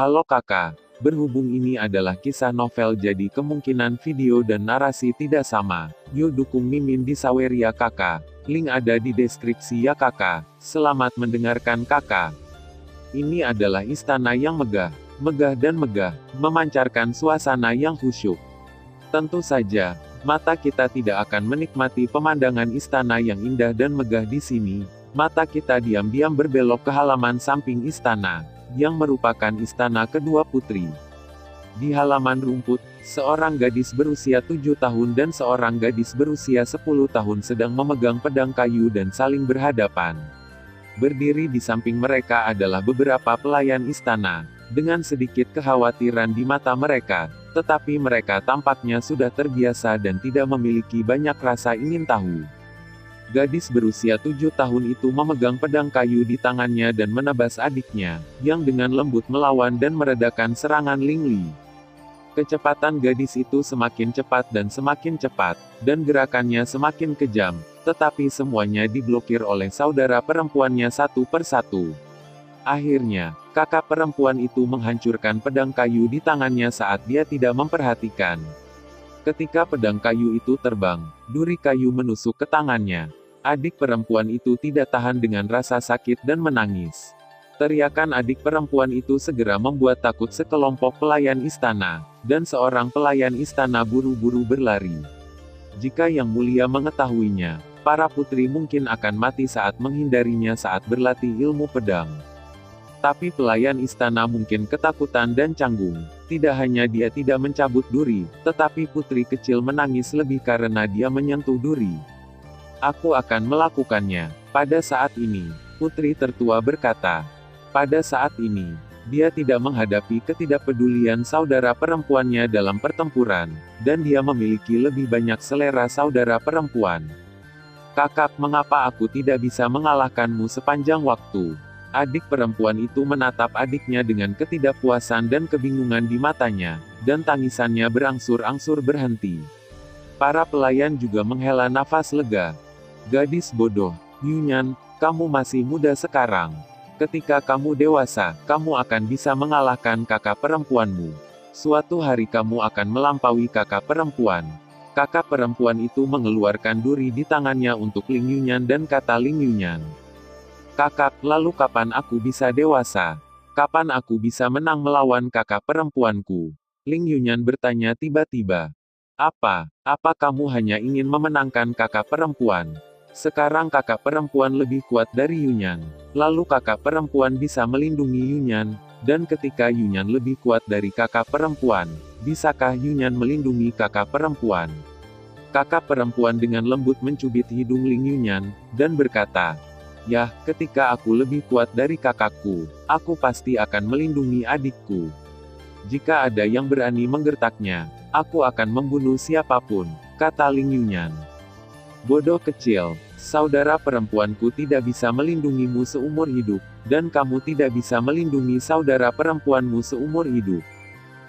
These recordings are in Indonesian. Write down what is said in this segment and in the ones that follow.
Halo kakak, berhubung ini adalah kisah novel jadi kemungkinan video dan narasi tidak sama. Yuk dukung Mimin di Saweria kakak. Link ada di deskripsi ya kakak. Selamat mendengarkan kakak. Ini adalah istana yang megah, megah dan megah, memancarkan suasana yang khusyuk. Tentu saja, mata kita tidak akan menikmati pemandangan istana yang indah dan megah di sini. Mata kita diam-diam berbelok ke halaman samping istana, yang merupakan istana kedua putri. Di halaman rumput, seorang gadis berusia 7 tahun dan seorang gadis berusia 10 tahun sedang memegang pedang kayu dan saling berhadapan. Berdiri di samping mereka adalah beberapa pelayan istana, dengan sedikit kekhawatiran di mata mereka, tetapi mereka tampaknya sudah terbiasa dan tidak memiliki banyak rasa ingin tahu. Gadis berusia 7 tahun itu memegang pedang kayu di tangannya dan menebas adiknya, yang dengan lembut melawan dan meredakan serangan Ling Li. Kecepatan gadis itu semakin cepat, dan gerakannya semakin kejam, tetapi semuanya diblokir oleh saudara perempuannya satu persatu. Akhirnya, kakak perempuan itu menghancurkan pedang kayu di tangannya saat dia tidak memperhatikan. Ketika pedang kayu itu terbang, duri kayu menusuk ke tangannya. Adik perempuan itu tidak tahan dengan rasa sakit dan menangis. Teriakan adik perempuan itu segera membuat takut sekelompok pelayan istana, dan seorang pelayan istana buru-buru berlari. Jika Yang Mulia mengetahuinya, para putri mungkin akan mati saat menghindarinya saat berlatih ilmu pedang. Tapi pelayan istana mungkin ketakutan dan canggung. Tidak hanya dia tidak mencabut duri, tetapi putri kecil menangis lebih karena dia menyentuh duri. Aku akan melakukannya. Pada saat ini, putri tertua berkata. Pada saat ini, dia tidak menghadapi ketidakpedulian saudara perempuannya dalam pertempuran, dan dia memiliki lebih banyak selera saudara perempuan. Kakak, mengapa aku tidak bisa mengalahkanmu sepanjang waktu? Adik perempuan itu menatap adiknya dengan ketidakpuasan dan kebingungan di matanya, dan tangisannya berangsur-angsur berhenti. Para pelayan juga menghela nafas lega. Gadis bodoh, Yunyan, kamu masih muda sekarang. Ketika kamu dewasa, kamu akan bisa mengalahkan kakak perempuanmu. Suatu hari kamu akan melampaui kakak perempuan. Kakak perempuan itu mengeluarkan duri di tangannya untuk Ling Yunyan dan kata Ling Yunyan. Kakak, lalu kapan aku bisa dewasa? Kapan aku bisa menang melawan kakak perempuanku? Ling Yunyan bertanya tiba-tiba. Apa kamu hanya ingin memenangkan kakak perempuan? Sekarang kakak perempuan lebih kuat dari Yunyan. Lalu kakak perempuan bisa melindungi Yunyan, dan ketika Yunyan lebih kuat dari kakak perempuan, bisakah Yunyan melindungi kakak perempuan? Kakak perempuan dengan lembut mencubit hidung Ling Yunyan, dan berkata, "Yah, ketika aku lebih kuat dari kakakku, aku pasti akan melindungi adikku. Jika ada yang berani menggertaknya, aku akan membunuh siapapun," kata Ling Yunyan. Bodoh kecil, saudara perempuanku tidak bisa melindungimu seumur hidup, dan kamu tidak bisa melindungi saudara perempuanmu seumur hidup.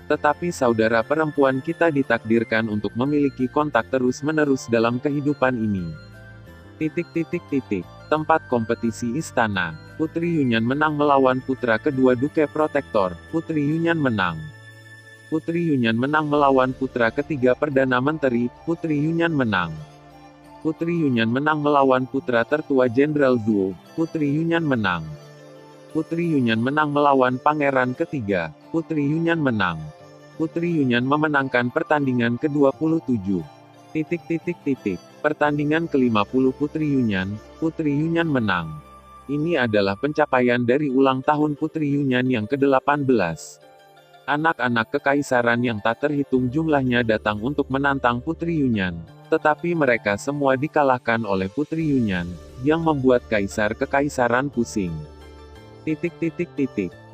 Tetapi saudara perempuan kita ditakdirkan untuk memiliki kontak terus-menerus dalam kehidupan ini. Tempat kompetisi istana. Putri Yunyan menang melawan putra kedua Duke Protektor. Putri Yunyan menang. Putri Yunyan menang melawan putra ketiga Perdana Menteri. Putri Yunyan menang. Putri Yunyan menang melawan putra tertua Jenderal Duo. Putri Yunyan menang. Putri Yunyan menang melawan pangeran ketiga. Putri Yunyan menang. Putri Yunyan memenangkan pertandingan ke-27. Pertandingan ke-50 Putri Yunyan. Putri Yunyan menang. Ini adalah pencapaian dari ulang tahun Putri Yunyan yang ke-18. Anak-anak kekaisaran yang tak terhitung jumlahnya datang untuk menantang Putri Yunyan. Tetapi mereka semua dikalahkan oleh Putri Yunyan, yang membuat kaisar kekaisaran pusing.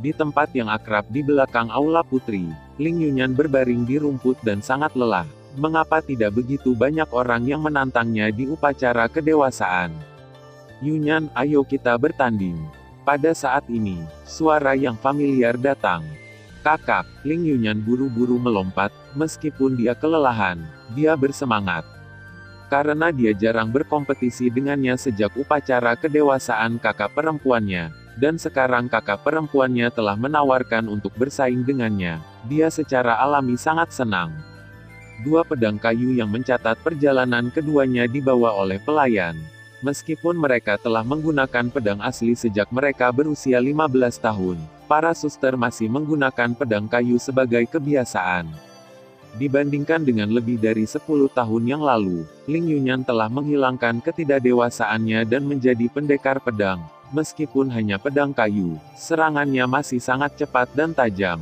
Di tempat yang akrab di belakang aula putri, Ling Yunyan berbaring di rumput dan sangat lelah. Mengapa tidak begitu banyak orang yang menantangnya di upacara kedewasaan? Yunyan, ayo kita bertanding. Pada saat ini, suara yang familiar datang. Kakak, Ling Yunyan buru-buru melompat, meskipun dia kelelahan, dia bersemangat. Karena dia jarang berkompetisi dengannya sejak upacara kedewasaan kakak perempuannya, Dan sekarang kakak perempuannya telah menawarkan untuk bersaing dengannya. Dia secara alami sangat senang. Dua pedang kayu yang mencatat perjalanan keduanya dibawa oleh pelayan. Meskipun mereka telah menggunakan pedang asli sejak mereka berusia 15 tahun, para suster masih menggunakan pedang kayu sebagai kebiasaan. Dibandingkan dengan lebih dari 10 tahun yang lalu, Ling Yunyan telah menghilangkan ketidakdewasaannya dan menjadi pendekar pedang. Meskipun hanya pedang kayu, serangannya masih sangat cepat dan tajam.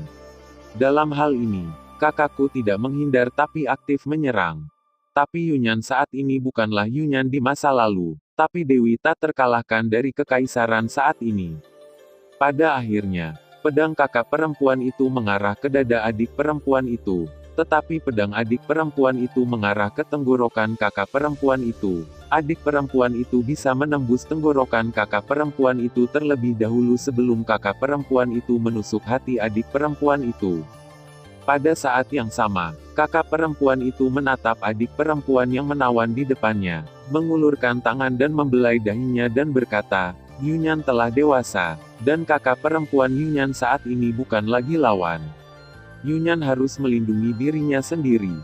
Dalam hal ini, kakakku tidak menghindar tapi aktif menyerang. Tapi Yunyan saat ini bukanlah Yunyan di masa lalu, tapi Dewi tak terkalahkan dari kekaisaran saat ini. Pada akhirnya, pedang kakak perempuan itu mengarah ke dada adik perempuan itu. Tetapi pedang adik perempuan itu mengarah ke tenggorokan kakak perempuan itu. Adik perempuan itu bisa menembus tenggorokan kakak perempuan itu terlebih dahulu sebelum kakak perempuan itu menusuk hati adik perempuan itu. Pada saat yang sama, kakak perempuan itu menatap adik perempuan yang menawan di depannya, mengulurkan tangan dan membelai dahinya dan berkata, Yunyan telah dewasa, dan kakak perempuan Yunyan saat ini bukan lagi lawan. Yunyan harus melindungi dirinya sendiri.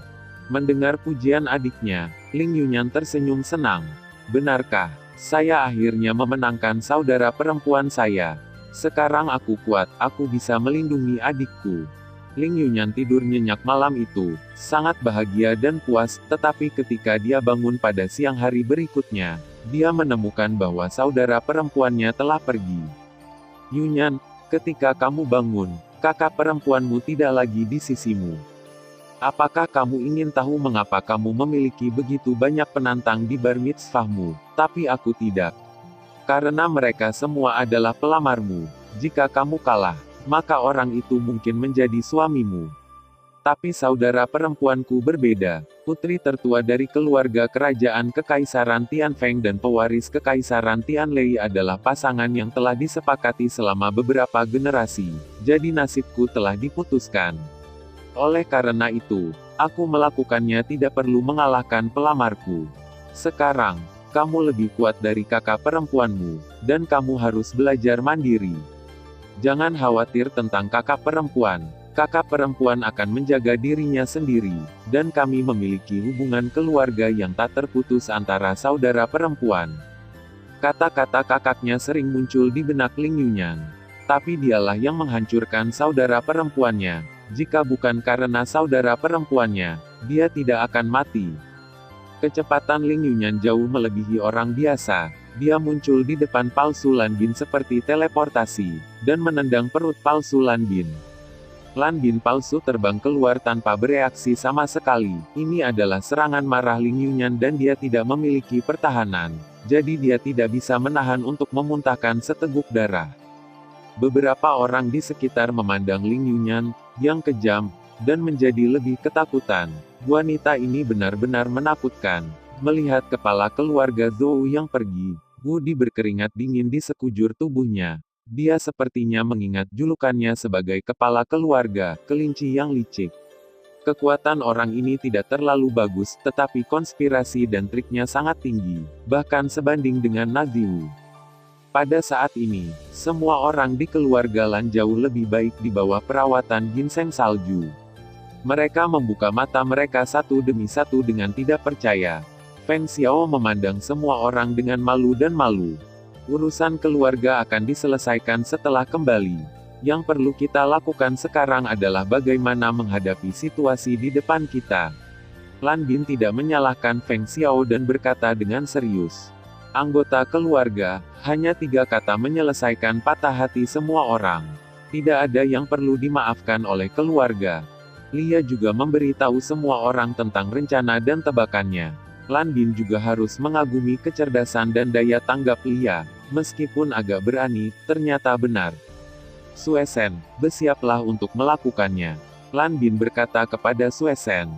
Mendengar pujian adiknya, Ling Yunyan tersenyum senang. Benarkah, saya akhirnya memenangkan saudara perempuan saya? Sekarang aku kuat, aku bisa melindungi adikku. Ling Yunyan tidur nyenyak malam itu, sangat bahagia dan puas, tetapi ketika dia bangun pada siang hari berikutnya, dia menemukan bahwa saudara perempuannya telah pergi. Yunyan, ketika kamu bangun, kakak perempuanmu tidak lagi di sisimu. Apakah kamu ingin tahu mengapa kamu memiliki begitu banyak penantang di bar mitzvahmu, tapi aku tidak? Karena mereka semua adalah pelamarmu. Jika kamu kalah, maka orang itu mungkin menjadi suamimu. Tapi saudara perempuanku berbeda, putri tertua dari keluarga kerajaan Kekaisaran Tianfeng dan pewaris Kekaisaran Tianlei adalah pasangan yang telah disepakati selama beberapa generasi, jadi nasibku telah diputuskan. Oleh karena itu, aku melakukannya tidak perlu mengalahkan pelamarku. Sekarang, kamu lebih kuat dari kakak perempuanmu, dan kamu harus belajar mandiri. Jangan khawatir tentang kakak perempuan. Kakak perempuan akan menjaga dirinya sendiri, dan kami memiliki hubungan keluarga yang tak terputus antara saudara perempuan. Kata-kata kakaknya sering muncul di benak Ling Yunyan. Tapi dialah yang menghancurkan saudara perempuannya. Jika bukan karena saudara perempuannya, dia tidak akan mati. Kecepatan Ling Yunyan jauh melebihi orang biasa. Dia muncul di depan palsu Lan Bin seperti teleportasi, dan menendang perut palsu Lan Bin. Lan Bin palsu terbang keluar tanpa bereaksi sama sekali. Ini adalah serangan marah Ling Yunyan dan dia tidak memiliki pertahanan. Jadi dia tidak bisa menahan untuk memuntahkan seteguk darah. Beberapa orang di sekitar memandang Ling Yunyan, yang kejam, dan menjadi lebih ketakutan. Wanita ini benar-benar menakutkan. Melihat kepala keluarga Zhou yang pergi, Wudi berkeringat dingin di sekujur tubuhnya. Dia sepertinya mengingat julukannya sebagai kepala keluarga, kelinci yang licik. Kekuatan orang ini tidak terlalu bagus, tetapi konspirasi dan triknya sangat tinggi, bahkan sebanding dengan Naziwu. Pada saat ini, semua orang di keluarga Lan jauh lebih baik di bawah perawatan ginseng salju. Mereka membuka mata mereka satu demi satu dengan tidak percaya. Feng Xiao memandang semua orang dengan malu dan malu. Urusan keluarga akan diselesaikan setelah kembali. Yang perlu kita lakukan sekarang adalah bagaimana menghadapi situasi di depan kita. Lan Bin tidak menyalahkan Feng Xiao dan berkata dengan serius. Anggota keluarga, hanya 3 kata menyelesaikan patah hati semua orang. Tidak ada yang perlu dimaafkan oleh keluarga. Lia juga memberitahu semua orang tentang rencana dan tebakannya. Lan Bin juga harus mengagumi kecerdasan dan daya tanggap Lia. Meskipun agak berani, ternyata benar. Suesen, bersiaplah untuk melakukannya. Lan Bin berkata kepada Suesen.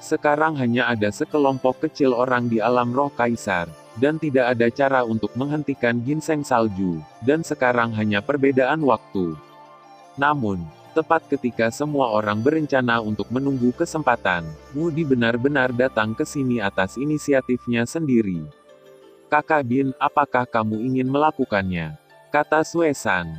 Sekarang hanya ada sekelompok kecil orang di alam roh kaisar. Dan tidak ada cara untuk menghentikan ginseng salju, dan sekarang hanya perbedaan waktu. Namun, tepat ketika semua orang berencana untuk menunggu kesempatan, Wudi benar-benar datang ke sini atas inisiatifnya sendiri. Kakak Bin, apakah kamu ingin melakukannya? kata Suesan.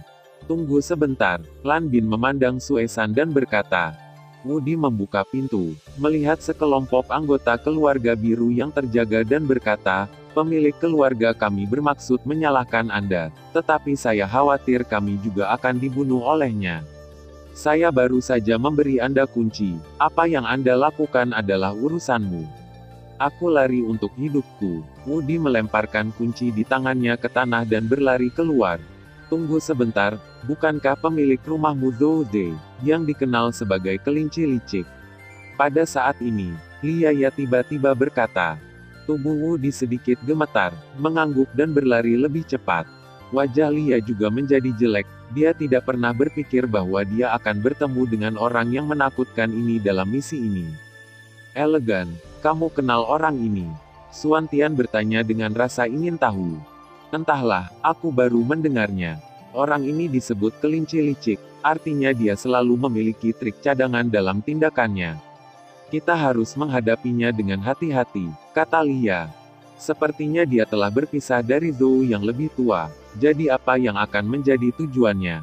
Tunggu sebentar, Lan Bin memandang Suesan dan berkata. Wudi membuka pintu, melihat sekelompok anggota keluarga biru yang terjaga dan berkata, pemilik keluarga kami bermaksud menyalahkan Anda, tetapi saya khawatir kami juga akan dibunuh olehnya. Saya baru saja memberi Anda kunci, apa yang Anda lakukan adalah urusanmu. Aku lari untuk hidupku. Wudi melemparkan kunci di tangannya ke tanah dan berlari keluar. Tunggu sebentar, bukankah pemilik rumahmu Zouze, yang dikenal sebagai kelinci licik? Pada saat ini, Liaya tiba-tiba berkata. Tubuh Wudi sedikit gemetar, mengangguk dan berlari lebih cepat. Wajah Lia juga menjadi jelek, dia tidak pernah berpikir bahwa dia akan bertemu dengan orang yang menakutkan ini dalam misi ini. Elegan, kamu kenal orang ini? Suantian bertanya dengan rasa ingin tahu. Entahlah, aku baru mendengarnya. Orang ini disebut kelinci licik, artinya dia selalu memiliki trik cadangan dalam tindakannya. Kita harus menghadapinya dengan hati-hati, kata Lia. Sepertinya dia telah berpisah dari Zhou yang lebih tua, jadi apa yang akan menjadi tujuannya?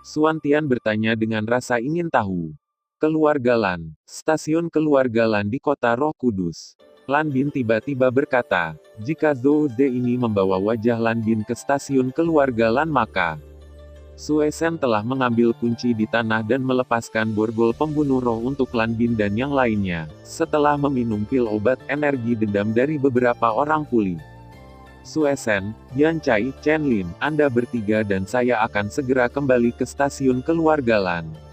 Suantian bertanya dengan rasa ingin tahu. Keluarga Lan, stasiun keluarga Lan di kota Roh Kudus. Lan Bin tiba-tiba berkata, jika Zouze ini membawa wajah Lan Bin ke stasiun keluarga Lan maka Suesen telah mengambil kunci di tanah dan melepaskan borgol pembunuh roh untuk Lan Bin dan yang lainnya, setelah meminum pil obat energi dendam dari beberapa orang pulih. Suesen, Yan Chai, Chen Lin, Anda bertiga dan saya akan segera kembali ke stasiun keluarga Lan.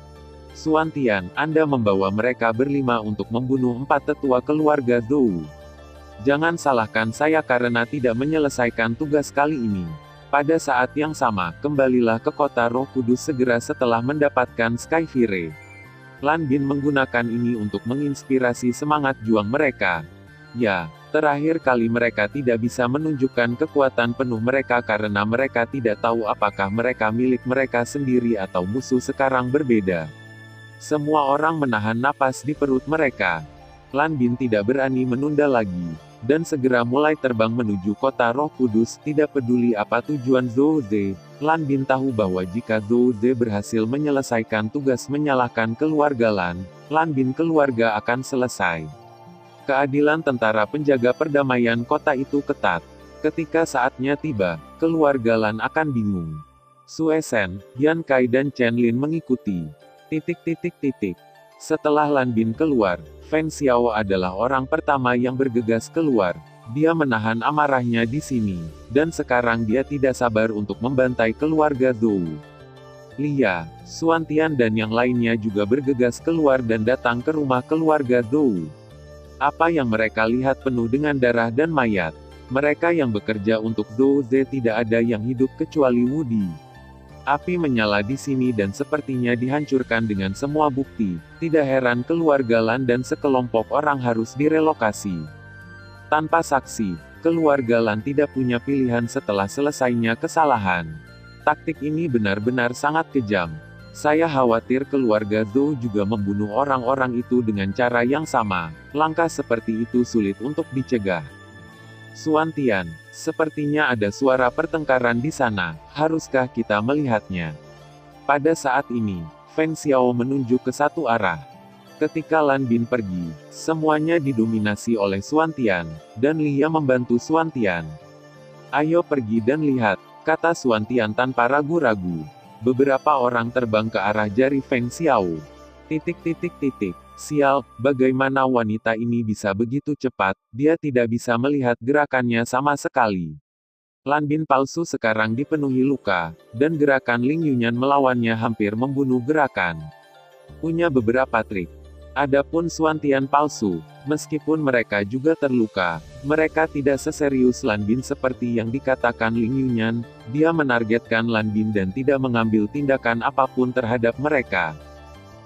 Suantian, Anda membawa mereka berlima untuk membunuh 4 tetua keluarga Zhou. Jangan salahkan saya karena tidak menyelesaikan tugas kali ini. Pada saat yang sama, kembalilah ke kota Roh Kudus segera setelah mendapatkan Skyfire. Lan Bin menggunakan ini untuk menginspirasi semangat juang mereka. Ya, terakhir kali mereka tidak bisa menunjukkan kekuatan penuh mereka karena mereka tidak tahu apakah mereka milik mereka sendiri atau musuh sekarang berbeda. Semua orang menahan napas di perut mereka. Lan Bin tidak berani menunda lagi, dan segera mulai terbang menuju kota Roh Kudus. Tidak peduli apa tujuan Zouze, Lan Bin tahu bahwa jika Zouze berhasil menyelesaikan tugas menyalahkan keluarga Lan Bin keluarga akan selesai. Keadilan tentara penjaga perdamaian kota itu ketat. Ketika saatnya tiba, keluarga Lan akan bingung. Suesen, Yan Kai dan Chen Lin mengikuti. Setelah Lan Bin keluar, Feng Xiao adalah orang pertama yang bergegas keluar. Dia menahan amarahnya di sini, dan sekarang dia tidak sabar untuk membantai keluarga Zhou. Lia, Suantian dan yang lainnya juga bergegas keluar dan datang ke rumah keluarga Zhou. Apa yang mereka lihat penuh dengan darah dan mayat. Mereka yang bekerja untuk Zouze tidak ada yang hidup kecuali Wudi. Api menyala di sini dan sepertinya dihancurkan dengan semua bukti. Tidak heran keluarga Lan dan sekelompok orang harus direlokasi. Tanpa saksi, keluarga Lan tidak punya pilihan setelah selesainya kesalahan. Taktik ini benar-benar sangat kejam. Saya khawatir keluarga Zhou juga membunuh orang-orang itu dengan cara yang sama. Langkah seperti itu sulit untuk dicegah. Suantian, sepertinya ada suara pertengkaran di sana, haruskah kita melihatnya? Pada saat ini, Feng Xiao menunjuk ke satu arah. Ketika Lan Bin pergi, semuanya didominasi oleh Suantian, dan Lia membantu Suantian. Ayo pergi dan lihat, kata Suantian tanpa ragu-ragu. Beberapa orang terbang ke arah jari Feng Xiao. Sial, bagaimana wanita ini bisa begitu cepat, dia tidak bisa melihat gerakannya sama sekali. Lan Bin palsu sekarang dipenuhi luka, dan gerakan Ling Yunyan melawannya hampir membunuh gerakan. Punya beberapa trik. Adapun Suantian palsu, meskipun mereka juga terluka, mereka tidak seserius Lan Bin seperti yang dikatakan Ling Yunyan. Dia menargetkan Lan Bin dan tidak mengambil tindakan apapun terhadap mereka.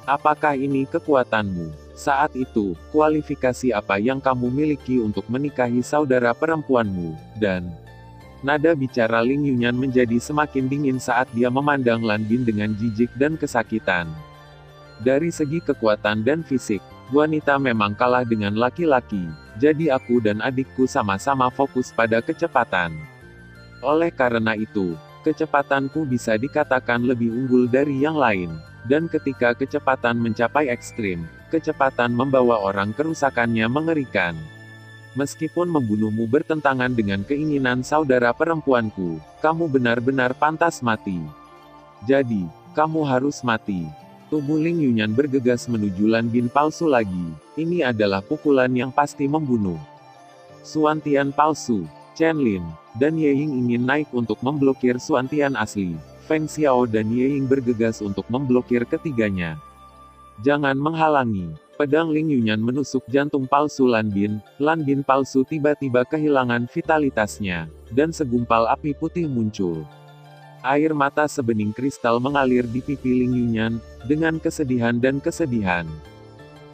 Apakah ini kekuatanmu? Saat itu, kualifikasi apa yang kamu miliki untuk menikahi saudara perempuanmu? Dan nada bicara Ling Yunyan menjadi semakin dingin saat dia memandang Lan Bin dengan jijik dan kesakitan. Dari segi kekuatan dan fisik, wanita memang kalah dengan laki-laki, jadi aku dan adikku sama-sama fokus pada kecepatan. Oleh karena itu, Kecepatanku bisa dikatakan lebih unggul dari yang lain. Dan ketika kecepatan mencapai ekstrim, kecepatan membawa orang kerusakannya mengerikan. Meskipun membunuhmu bertentangan dengan keinginan saudara perempuanku, kamu benar-benar pantas mati. Jadi, kamu harus mati. Tubuh Ling Yunyan bergegas menuju Lan Bin palsu lagi. Ini adalah pukulan yang pasti membunuh. Suantian palsu, Chen Lin, dan Ye Ying ingin naik untuk memblokir Suantian asli. Feng Xiao dan Ye Ying bergegas untuk memblokir ketiganya. Jangan menghalangi. Pedang Ling Yunyan menusuk jantung palsu Lan Bin. Lan Bin palsu tiba-tiba kehilangan vitalitasnya, dan segumpal api putih muncul. Air mata sebening kristal mengalir di pipi Ling Yunyan, dengan kesedihan dan kesedihan.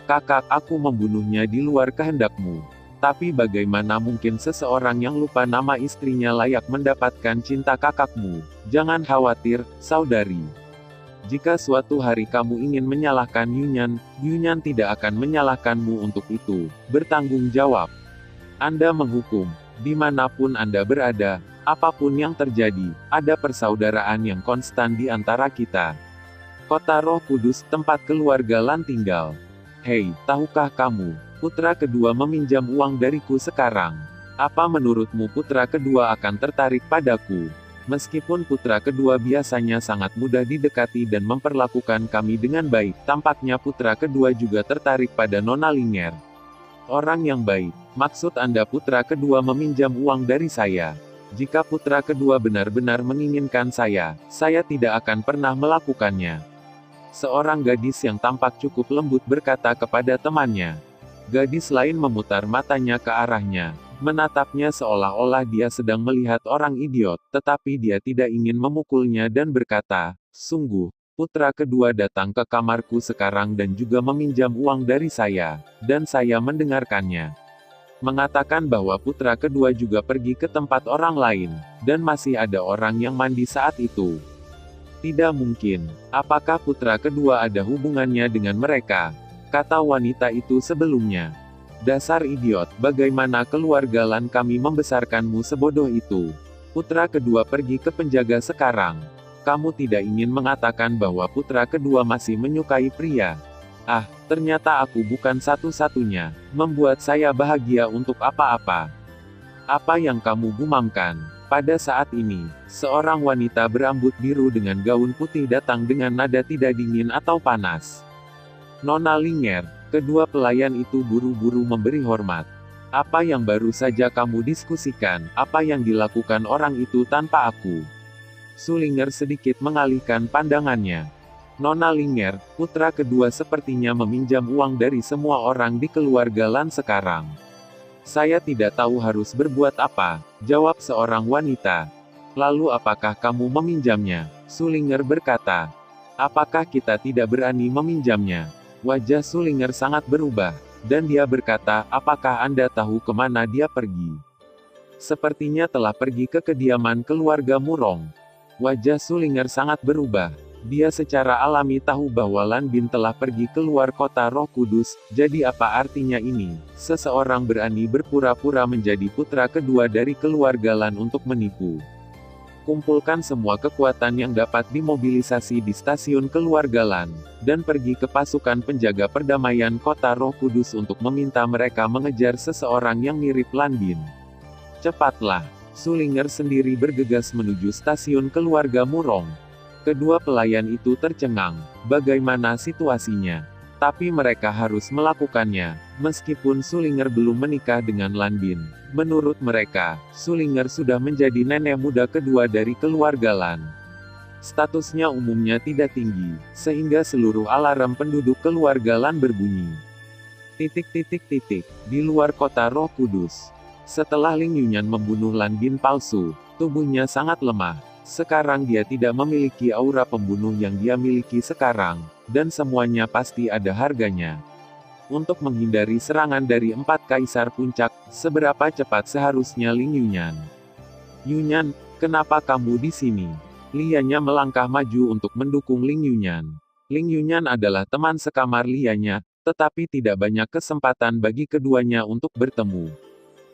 Kakak, aku membunuhnya di luar kehendakmu. Tapi bagaimana mungkin seseorang yang lupa nama istrinya layak mendapatkan cinta kakakmu? Jangan khawatir, saudari. Jika suatu hari kamu ingin menyalahkan Yunyan, Yunyan tidak akan menyalahkanmu untuk itu. Bertanggung jawab. Anda menghukum. Dimanapun Anda berada, apapun yang terjadi, ada persaudaraan yang konstan di antara kita. Kota Roh Kudus, tempat keluarga Lan tinggal. Hei, tahukah kamu, putra kedua meminjam uang dariku sekarang. Apa menurutmu putra kedua akan tertarik padaku? Meskipun putra kedua biasanya sangat mudah didekati dan memperlakukan kami dengan baik, tampaknya putra kedua juga tertarik pada Nona Linger. Orang yang baik, maksud Anda putra kedua meminjam uang dari saya. Jika putra kedua benar-benar menginginkan saya tidak akan pernah melakukannya. Seorang gadis yang tampak cukup lembut berkata kepada temannya. Gadis lain memutar matanya ke arahnya, menatapnya seolah-olah dia sedang melihat orang idiot, tetapi dia tidak ingin memukulnya dan berkata, sungguh, putra kedua datang ke kamarku sekarang dan juga meminjam uang dari saya, dan saya mendengarkannya. Mengatakan bahwa putra kedua juga pergi ke tempat orang lain, dan masih ada orang yang mandi saat itu. Tidak mungkin. Apakah putra kedua ada hubungannya dengan mereka? Kata wanita itu sebelumnya. Dasar idiot, bagaimana keluarga Lan kami membesarkanmu sebodoh itu? Putra kedua pergi ke penjaga sekarang. Kamu tidak ingin mengatakan bahwa putra kedua masih menyukai pria? Ah, ternyata aku bukan satu-satunya. Membuat saya bahagia untuk apa-apa. Apa yang kamu gumamkan? Pada saat ini, seorang wanita berambut biru dengan gaun putih datang dengan nada tidak dingin atau panas. Nona Linger, kedua pelayan itu buru-buru memberi hormat. Apa yang baru saja kamu diskusikan, apa yang dilakukan orang itu tanpa aku? Sulinger sedikit mengalihkan pandangannya. Nona Linger, putra kedua sepertinya meminjam uang dari semua orang di keluarga Lan sekarang. Saya tidak tahu harus berbuat apa, jawab seorang wanita. Lalu apakah kamu meminjamnya? Sulinger berkata. Apakah kita tidak berani meminjamnya? Wajah Sulinger sangat berubah, dan dia berkata, apakah Anda tahu kemana dia pergi? Sepertinya telah pergi ke kediaman keluarga Murong. Wajah Sulinger sangat berubah. Dia secara alami tahu bahwa Lan Bin telah pergi keluar kota Roh Kudus, jadi apa artinya ini? Seseorang berani berpura-pura menjadi putra kedua dari keluarga Lan untuk menipu. Kumpulkan semua kekuatan yang dapat dimobilisasi di stasiun keluarga Lan, dan pergi ke pasukan penjaga perdamaian kota Roh Kudus untuk meminta mereka mengejar seseorang yang mirip Lan Bin. Cepatlah, Sulinger sendiri bergegas menuju stasiun keluarga Murong. Kedua pelayan itu tercengang. Bagaimana situasinya? Tapi mereka harus melakukannya, meskipun Sulinger belum menikah dengan Lan Bin. Menurut mereka, Sulinger sudah menjadi nenek muda kedua dari keluarga Lan. Statusnya umumnya tidak tinggi, sehingga seluruh alarm penduduk keluarga Lan berbunyi. Di luar kota Roh Kudus. Setelah Ling Yunyan membunuh Lan Bin palsu, tubuhnya sangat lemah. Sekarang dia tidak memiliki aura pembunuh yang dia miliki sekarang, dan semuanya pasti ada harganya. Untuk menghindari serangan dari 4 kaisar puncak, seberapa cepat seharusnya Ling Yunyan? Yunyan, kenapa kamu di sini? Lianya melangkah maju untuk mendukung Ling Yunyan. Ling Yunyan adalah teman sekamar Lianya, tetapi tidak banyak kesempatan bagi keduanya untuk bertemu.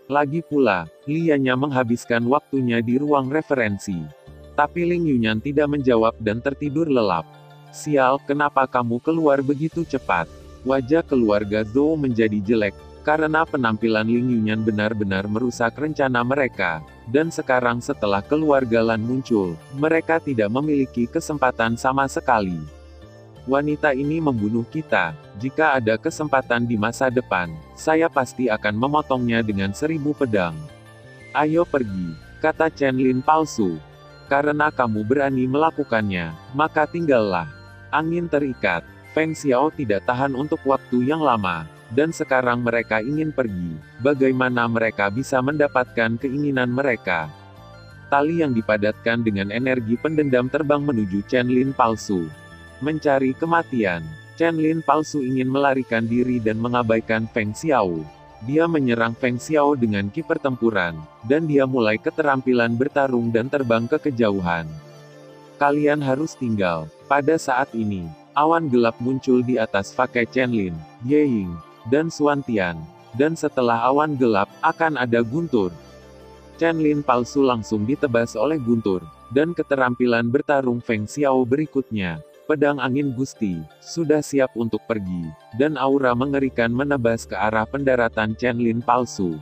Lagi pula, Lianya menghabiskan waktunya di ruang referensi. Tapi Ling Yunyan tidak menjawab dan tertidur lelap. Sial, kenapa kamu keluar begitu cepat? Wajah keluarga Zhou menjadi jelek, karena penampilan Ling Yunyan benar-benar merusak rencana mereka. Dan sekarang setelah keluarga Lan muncul, mereka tidak memiliki kesempatan sama sekali. Wanita ini membunuh kita. Jika ada kesempatan di masa depan, saya pasti akan memotongnya dengan 1000 pedang. Ayo pergi, kata Chen Lin palsu. Karena kamu berani melakukannya, maka tinggallah. Angin terikat. Feng Xiao tidak tahan untuk waktu yang lama. Dan sekarang mereka ingin pergi. Bagaimana mereka bisa mendapatkan keinginan mereka? Tali yang dipadatkan dengan energi pendendam terbang menuju Chen Lin palsu. Mencari kematian. Chen Lin palsu ingin melarikan diri dan mengabaikan Feng Xiao. Dia menyerang Feng Xiao dengan ki pertempuran, dan dia mulai keterampilan bertarung dan terbang ke kejauhan. Kalian harus tinggal. Pada saat ini, awan gelap muncul di atas pakai Chen Lin, Ye Ying, dan Xuan Tian. Dan setelah awan gelap, akan ada guntur. Chen Lin palsu langsung ditebas oleh guntur, dan keterampilan bertarung Feng Xiao berikutnya. Pedang angin Gusti, sudah siap untuk pergi, dan aura mengerikan menebas ke arah pendaratan Chen Lin palsu.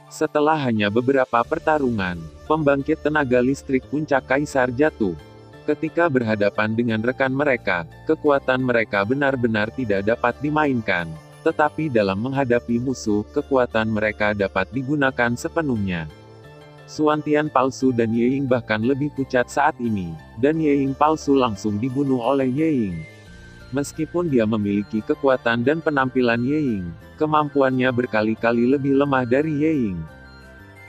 Setelah hanya beberapa pertarungan, pembangkit tenaga listrik puncak kaisar jatuh. Ketika berhadapan dengan rekan mereka, kekuatan mereka benar-benar tidak dapat dimainkan. Tetapi dalam menghadapi musuh, kekuatan mereka dapat digunakan sepenuhnya. Xuan Tian palsu dan Ye Ying bahkan lebih pucat saat ini, dan Ye Ying palsu langsung dibunuh oleh Ye Ying. Meskipun dia memiliki kekuatan dan penampilan Ye Ying, kemampuannya berkali-kali lebih lemah dari Ye Ying.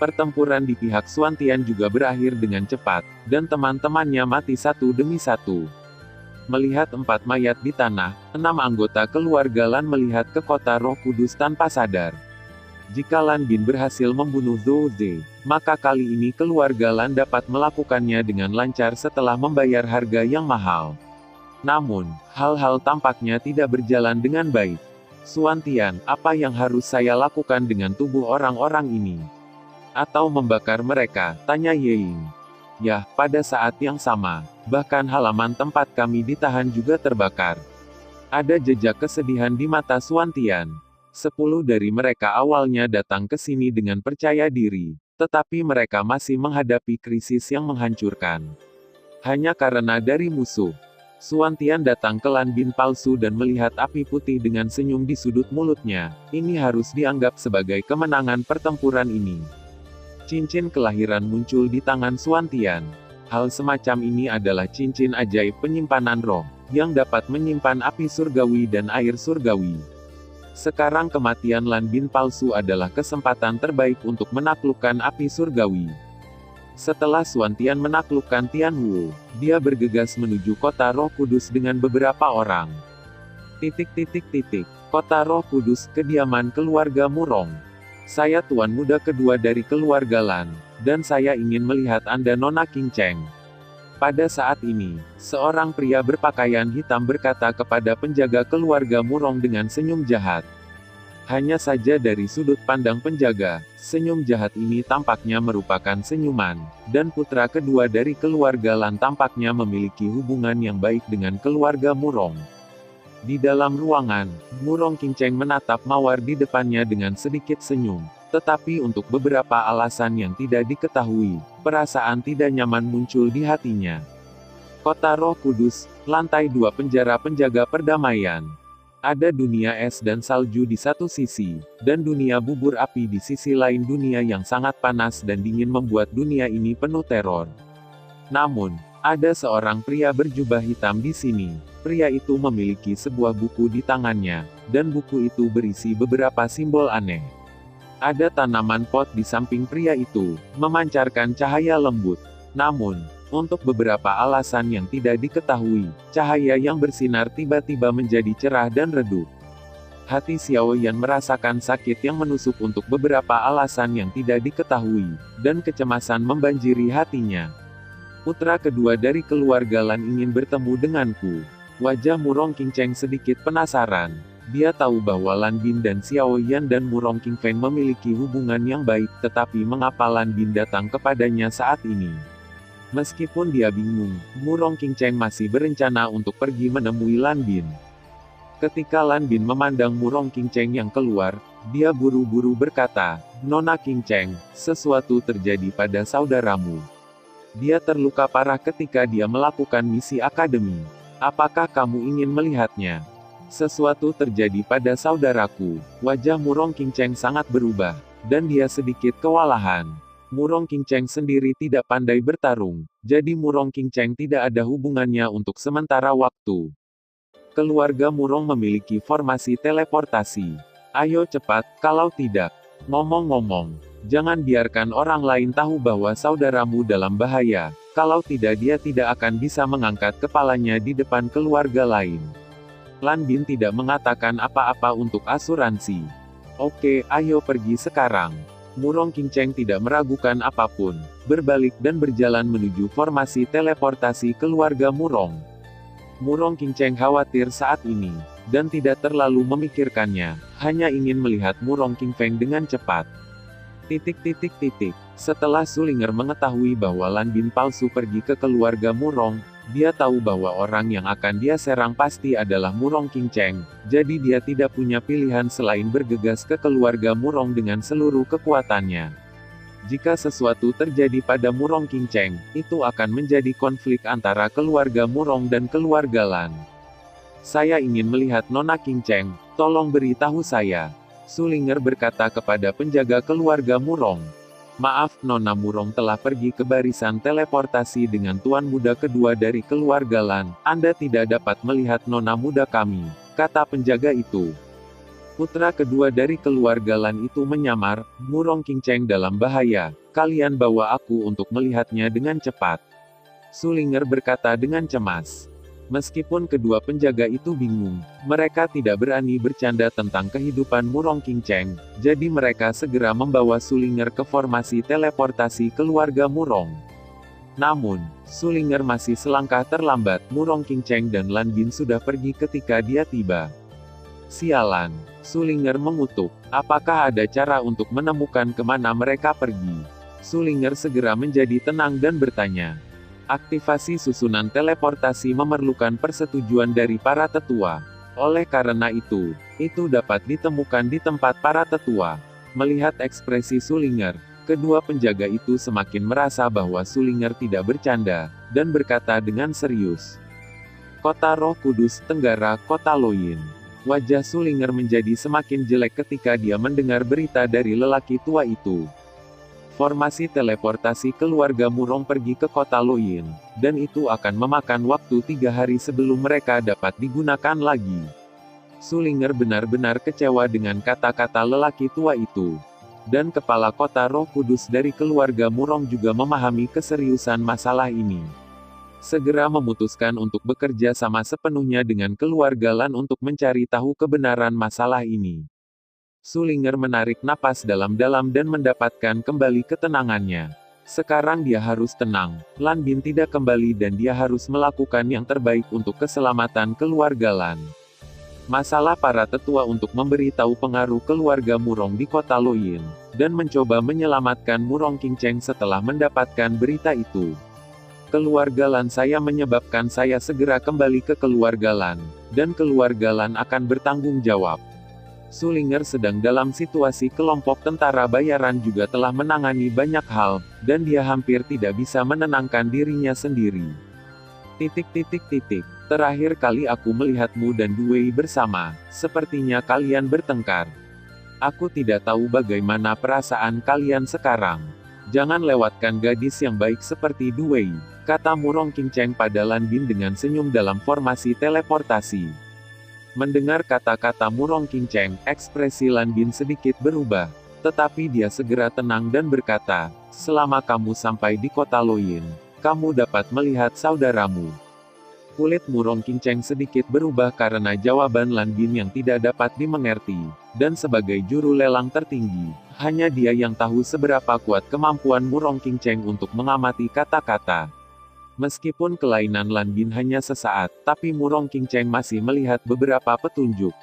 Pertempuran di pihak Xuan Tian juga berakhir dengan cepat, dan teman-temannya mati satu demi satu. Melihat 4 mayat di tanah, 6 anggota keluarga Lan melihat ke kota Roh Kudus tanpa sadar. Jika Lan Bin berhasil membunuh Zhou Ze, maka kali ini keluarga Lan dapat melakukannya dengan lancar setelah membayar harga yang mahal. Namun, hal-hal tampaknya tidak berjalan dengan baik. Xuan Tian, apa yang harus saya lakukan dengan tubuh orang-orang ini? Atau membakar mereka? Tanya Ye Ying. Ya, pada saat yang sama, bahkan halaman tempat kami ditahan juga terbakar. Ada jejak kesedihan di mata Xuan Tian. 10 dari mereka awalnya datang ke sini dengan percaya diri, tetapi mereka masih menghadapi krisis yang menghancurkan. Hanya karena dari musuh. Xuan Tian datang ke Lan Bin palsu dan melihat api putih dengan senyum di sudut mulutnya. Ini harus dianggap sebagai kemenangan pertempuran ini. Cincin kelahiran muncul di tangan Xuan Tian. Hal semacam ini adalah cincin ajaib penyimpanan roh, yang dapat menyimpan api surgawi dan air surgawi. Sekarang kematian Lan Bin palsu adalah kesempatan terbaik untuk menaklukkan api surgawi. Setelah Xuan Tian menaklukkan Tianhuo, dia bergegas menuju kota Roh Kudus dengan beberapa orang. Kota Roh Kudus, kediaman keluarga Murong. Saya tuan muda kedua dari keluarga Lan, dan saya ingin melihat Anda Nona King Cheng. Pada saat ini, seorang pria berpakaian hitam berkata kepada penjaga keluarga Murong dengan senyum jahat. Hanya saja dari sudut pandang penjaga, senyum jahat ini tampaknya merupakan senyuman, dan putra kedua dari keluarga Lan tampaknya memiliki hubungan yang baik dengan keluarga Murong. Di dalam ruangan, Murong King Cheng menatap Mawar di depannya dengan sedikit senyum. Tetapi untuk beberapa alasan yang tidak diketahui, perasaan tidak nyaman muncul di hatinya. Kota Roh Kudus, lantai 2 penjara penjaga perdamaian. Ada dunia es dan salju di satu sisi, dan dunia bubur api di sisi lain. Dunia yang sangat panas dan dingin membuat dunia ini penuh teror. Namun, ada seorang pria berjubah hitam di sini. Pria itu memiliki sebuah buku di tangannya, dan buku itu berisi beberapa simbol aneh. Ada tanaman pot di samping pria itu, memancarkan cahaya lembut. Namun, untuk beberapa alasan yang tidak diketahui, cahaya yang bersinar tiba-tiba menjadi cerah dan redup. Hati Xiao Yan merasakan sakit yang menusuk untuk beberapa alasan yang tidak diketahui, dan kecemasan membanjiri hatinya. Putra kedua dari keluarga Lan ingin bertemu denganku. Wajah Murong King Cheng sedikit penasaran. Dia tahu bahwa Lan Bin dan Xiao Yan dan Murong King Feng memiliki hubungan yang baik, tetapi mengapa Lan Bin datang kepadanya saat ini? Meskipun dia bingung, Murong Qingcheng masih berencana untuk pergi menemui Lan Bin. Ketika Lan Bin memandang Murong Qingcheng yang keluar, dia buru-buru berkata, "Nona Qingcheng, sesuatu terjadi pada saudaramu. Dia terluka parah ketika dia melakukan misi akademi. Apakah kamu ingin melihatnya?" "Sesuatu terjadi pada saudaraku." Wajah Murong Qingcheng sangat berubah, dan dia sedikit kewalahan. Murong Qingcheng sendiri tidak pandai bertarung, jadi Murong Qingcheng tidak ada hubungannya untuk sementara waktu. Keluarga Murong memiliki formasi teleportasi. Ayo cepat, kalau tidak. Ngomong-ngomong, jangan biarkan orang lain tahu bahwa saudaramu dalam bahaya, kalau tidak dia tidak akan bisa mengangkat kepalanya di depan keluarga lain. Lan Bin tidak mengatakan apa-apa untuk asuransi. "Oke, ayo pergi sekarang." Murong Qingcheng tidak meragukan apapun, berbalik dan berjalan menuju formasi teleportasi keluarga Murong. Murong Qingcheng khawatir saat ini, dan tidak terlalu memikirkannya, hanya ingin melihat Murong Qingfeng dengan cepat. Setelah Sulinger mengetahui bahwa Lan Bin palsu pergi ke keluarga Murong, dia tahu bahwa orang yang akan dia serang pasti adalah Murong Qingcheng, jadi dia tidak punya pilihan selain bergegas ke keluarga Murong dengan seluruh kekuatannya. Jika sesuatu terjadi pada Murong Qingcheng, itu akan menjadi konflik antara keluarga Murong dan keluarga Lan. "Saya ingin melihat Nona Qingcheng, tolong beritahu saya." Sulinger berkata kepada penjaga keluarga Murong. "Maaf, Nona Murong telah pergi ke barisan teleportasi dengan tuan muda kedua dari keluarga Lan. Anda tidak dapat melihat Nona muda kami," kata penjaga itu. Putra kedua dari keluarga Lan itu menyamar, "Murong Qingcheng dalam bahaya, kalian bawa aku untuk melihatnya dengan cepat." Sulinger berkata dengan cemas. Meskipun kedua penjaga itu bingung, mereka tidak berani bercanda tentang kehidupan Murong Qingcheng, jadi mereka segera membawa Sulinger ke formasi teleportasi keluarga Murong. Namun, Sulinger masih selangkah terlambat. Murong Qingcheng dan Lan Bin sudah pergi ketika dia tiba. "Sialan," Sulinger mengutuk. "Apakah ada cara untuk menemukan kemana mereka pergi?" Sulinger segera menjadi tenang dan bertanya. Aktivasi susunan teleportasi memerlukan persetujuan dari para tetua. Oleh karena itu dapat ditemukan di tempat para tetua. Melihat ekspresi Sulinger, kedua penjaga itu semakin merasa bahwa Sulinger tidak bercanda, dan berkata dengan serius. "Kota Roh Kudus Tenggara Kota Loyin." Wajah Sulinger menjadi semakin jelek ketika dia mendengar berita dari lelaki tua itu. Formasi teleportasi keluarga Murong pergi ke kota Loyin, dan itu akan memakan waktu 3 hari sebelum mereka dapat digunakan lagi. Sulinger benar-benar kecewa dengan kata-kata lelaki tua itu. Dan kepala kota Roh Kudus dari keluarga Murong juga memahami keseriusan masalah ini. Segera memutuskan untuk bekerja sama sepenuhnya dengan keluarga Lan untuk mencari tahu kebenaran masalah ini. Sulinger menarik napas dalam-dalam dan mendapatkan kembali ketenangannya. Sekarang dia harus tenang, Lan Bin tidak kembali dan dia harus melakukan yang terbaik untuk keselamatan keluarga Lan. Masalah para tetua untuk memberitahu pengaruh keluarga Murong di kota Loyin, dan mencoba menyelamatkan Murong Qingcheng setelah mendapatkan berita itu. "Keluarga Lan saya menyebabkan saya segera kembali ke keluarga Lan, dan keluarga Lan akan bertanggung jawab." Sulinger sedang dalam situasi kelompok tentara bayaran juga telah menangani banyak hal, dan dia hampir tidak bisa menenangkan dirinya sendiri. "Terakhir kali aku melihatmu dan Duwei bersama, sepertinya kalian bertengkar. Aku tidak tahu bagaimana perasaan kalian sekarang. Jangan lewatkan gadis yang baik seperti Duwei," kata Murong Qingcheng pada Lan Bin dengan senyum dalam formasi teleportasi. Mendengar kata-kata Murong Qingcheng, ekspresi Lan Bin sedikit berubah. Tetapi dia segera tenang dan berkata, "Selama kamu sampai di kota Loyin, kamu dapat melihat saudaramu." Kulit Murong Qingcheng sedikit berubah karena jawaban Lan Bin yang tidak dapat dimengerti. Dan sebagai juru lelang tertinggi, hanya dia yang tahu seberapa kuat kemampuan Murong Qingcheng untuk mengamati kata-kata. Meskipun kelainan Lan Bin hanya sesaat, tapi Murong Qingcheng masih melihat beberapa petunjuk.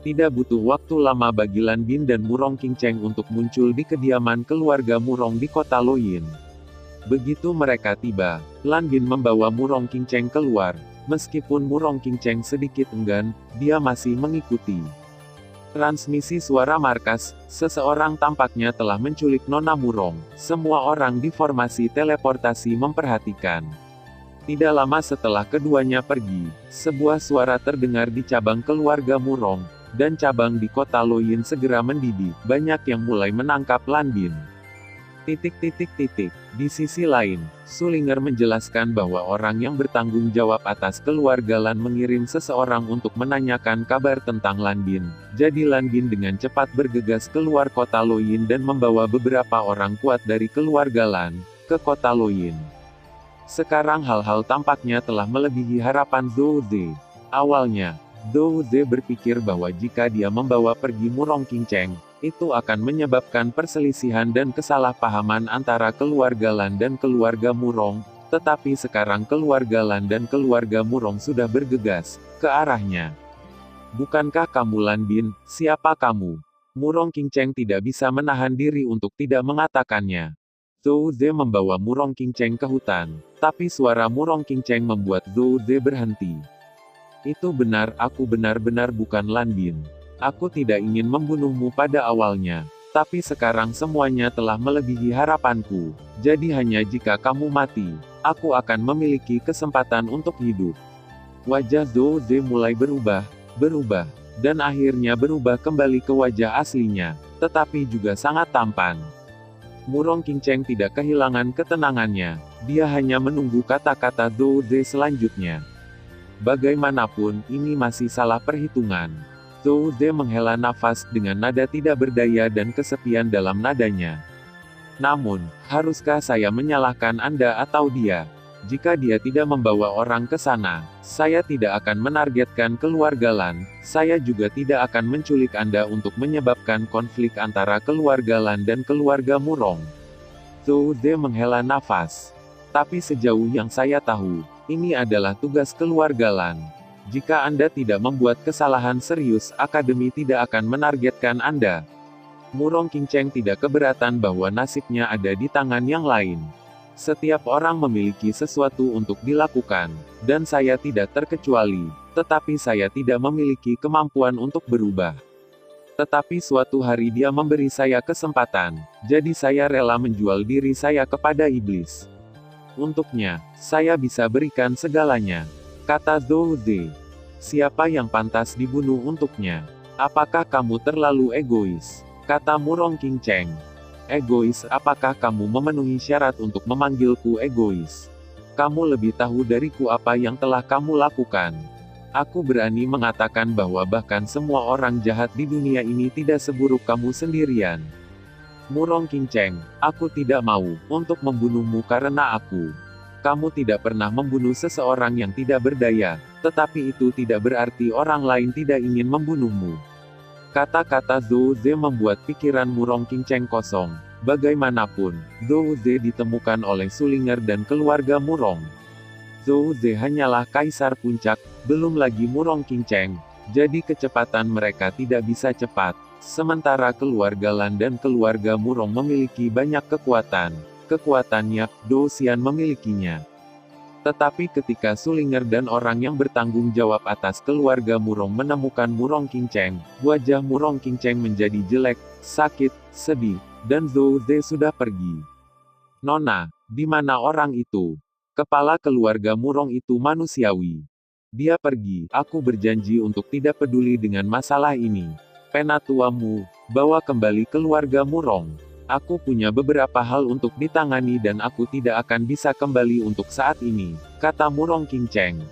Tidak butuh waktu lama bagi Lan Bin dan Murong Qingcheng untuk muncul di kediaman keluarga Murong di kota Loyin. Begitu mereka tiba, Lan Bin membawa Murong Qingcheng keluar. Meskipun Murong Qingcheng sedikit enggan, dia masih mengikuti. Transmisi suara markas, seseorang tampaknya telah menculik Nona Murong. Semua orang di formasi teleportasi memperhatikan. Tidak lama setelah keduanya pergi, sebuah suara terdengar di cabang keluarga Murong, dan cabang di kota Loyin segera mendidih. Banyak yang mulai menangkap Lan Bin. Di sisi lain, Sulinger menjelaskan bahwa orang yang bertanggung jawab atas keluarga Lan mengirim seseorang untuk menanyakan kabar tentang Lan Bin. Jadi Lan Bin dengan cepat bergegas keluar kota Loyin dan membawa beberapa orang kuat dari keluarga Lan ke kota Loyin. Sekarang hal-hal tampaknya telah melebihi harapan Zhou Ze. Awalnya, Zhou Ze berpikir bahwa jika dia membawa pergi Murong Qingcheng, itu akan menyebabkan perselisihan dan kesalahpahaman antara keluarga Lan dan keluarga Murong, tetapi sekarang keluarga Lan dan keluarga Murong sudah bergegas ke arahnya. Bukankah kamu Lan Bin? Siapa kamu? Murong Qingcheng tidak bisa menahan diri untuk tidak mengatakannya. Zhou Ze membawa Murong Qingcheng ke hutan, tapi suara Murong Qingcheng membuat Zhou Ze berhenti. Itu benar, aku benar-benar bukan Lan Bin. Aku tidak ingin membunuhmu pada awalnya, tapi sekarang semuanya telah melebihi harapanku. Jadi hanya jika kamu mati, aku akan memiliki kesempatan untuk hidup. Wajah Zhou Ze mulai berubah, dan akhirnya berubah kembali ke wajah aslinya, tetapi juga sangat tampan. Murong Qingcheng tidak kehilangan ketenangannya, dia hanya menunggu kata-kata Zhou Ze selanjutnya. Bagaimanapun, ini masih salah perhitungan. Zhou Ze menghela nafas dengan nada tidak berdaya dan kesepian dalam nadanya. Namun, haruskah saya menyalahkan Anda atau dia? Jika dia tidak membawa orang ke sana, saya tidak akan menargetkan keluarga Lan, saya juga tidak akan menculik Anda untuk menyebabkan konflik antara keluarga Lan dan keluarga Murong. Zhou Ze menghela nafas. Tapi sejauh yang saya tahu, ini adalah tugas keluarga Lan. Jika Anda tidak membuat kesalahan serius, Akademi tidak akan menargetkan Anda. Murong Qingcheng tidak keberatan bahwa nasibnya ada di tangan yang lain. Setiap orang memiliki sesuatu untuk dilakukan, dan saya tidak terkecuali, tetapi saya tidak memiliki kemampuan untuk berubah. Tetapi suatu hari dia memberi saya kesempatan, jadi saya rela menjual diri saya kepada iblis. Untuknya, saya bisa berikan segalanya. Kata Zhou Ze. Siapa yang pantas dibunuh untuknya? Apakah kamu terlalu egois? Kata Murong Qingcheng. Egois? Apakah kamu memenuhi syarat untuk memanggilku egois? Kamu lebih tahu dariku apa yang telah kamu lakukan. Aku berani mengatakan bahwa bahkan semua orang jahat di dunia ini tidak seburuk kamu sendirian. Murong Qingcheng, aku tidak mau untuk membunuhmu karena kamu tidak pernah membunuh seseorang yang tidak berdaya, tetapi itu tidak berarti orang lain tidak ingin membunuhmu. Kata-kata Zhou Ze membuat pikiran Murong Qingcheng kosong. Bagaimanapun, Zhou Ze ditemukan oleh Sulinger dan keluarga Murong. Zhou Ze hanyalah kaisar puncak, belum lagi Murong Qingcheng, jadi kecepatan mereka tidak bisa cepat. Sementara keluarga Lan dan keluarga Murong memiliki banyak kekuatan. Kekuatannya, Dou Xian memilikinya. Tetapi ketika Sulinger dan orang yang bertanggung jawab atas keluarga Murong menemukan Murong Qingcheng, wajah Murong Qingcheng menjadi jelek, sakit, sedih, dan Zhou Ze sudah pergi. Nona, di mana orang itu? Kepala keluarga Murong itu manusiawi. Dia pergi, aku berjanji untuk tidak peduli dengan masalah ini. Penatuamu, bawa kembali keluarga Murong. Aku punya beberapa hal untuk ditangani dan aku tidak akan bisa kembali untuk saat ini, kata Murong Qingcheng.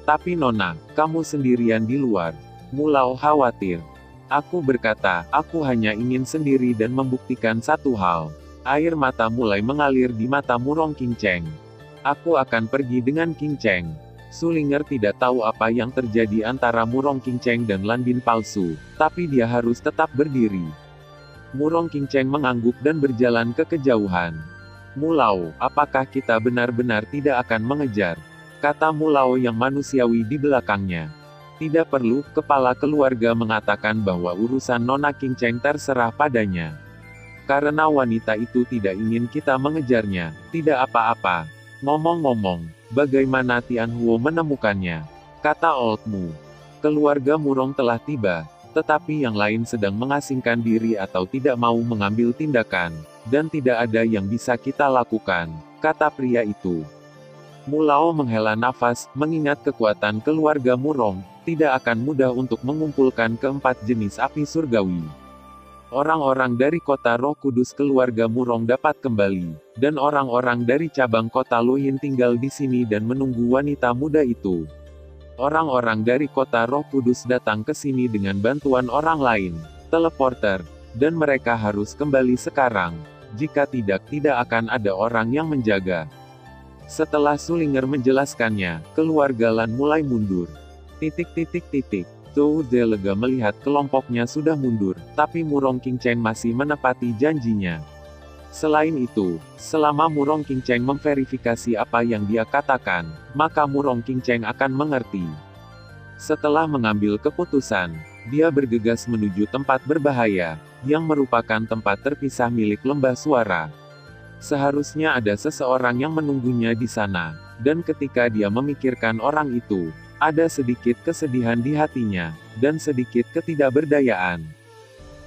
Tapi Nona, kamu sendirian di luar. Mulau khawatir. Aku berkata, aku hanya ingin sendiri dan membuktikan satu hal. Air mata mulai mengalir di mata Murong Qingcheng. Aku akan pergi dengan Qingcheng. Sulinger tidak tahu apa yang terjadi antara Murong Qingcheng dan Lan Bin palsu, tapi dia harus tetap berdiri. Murong Qingcheng mengangguk dan berjalan ke kejauhan. Mulau, apakah kita benar-benar tidak akan mengejar? Kata Mulau yang manusiawi di belakangnya. Tidak perlu, kepala keluarga mengatakan bahwa urusan Nona Qingcheng terserah padanya. Karena wanita itu tidak ingin kita mengejarnya, tidak apa-apa. Ngomong-ngomong, bagaimana Tianhuo menemukannya? Kata Old Mu. Keluarga Murong telah tiba, tetapi yang lain sedang mengasingkan diri atau tidak mau mengambil tindakan, dan tidak ada yang bisa kita lakukan, kata pria itu. Mulao menghela nafas, mengingat kekuatan keluarga Murong, tidak akan mudah untuk mengumpulkan keempat jenis api surgawi. Orang-orang dari kota Roh Kudus keluarga Murong dapat kembali, dan orang-orang dari cabang kota Luyin tinggal di sini dan menunggu wanita muda itu. Orang-orang dari kota Roh Kudus datang ke sini dengan bantuan orang lain, teleporter, dan mereka harus kembali sekarang. Jika tidak akan ada orang yang menjaga. Setelah Sulinger menjelaskannya, keluarga Lan mulai mundur. Zhou Ze lega melihat kelompoknya sudah mundur, tapi Murong Qingcheng masih menepati janjinya. Selain itu, selama Murong Qingcheng memverifikasi apa yang dia katakan, maka Murong Qingcheng akan mengerti. Setelah mengambil keputusan, dia bergegas menuju tempat berbahaya, yang merupakan tempat terpisah milik lembah suara. Seharusnya ada seseorang yang menunggunya di sana, dan ketika dia memikirkan orang itu, ada sedikit kesedihan di hatinya, dan sedikit ketidakberdayaan.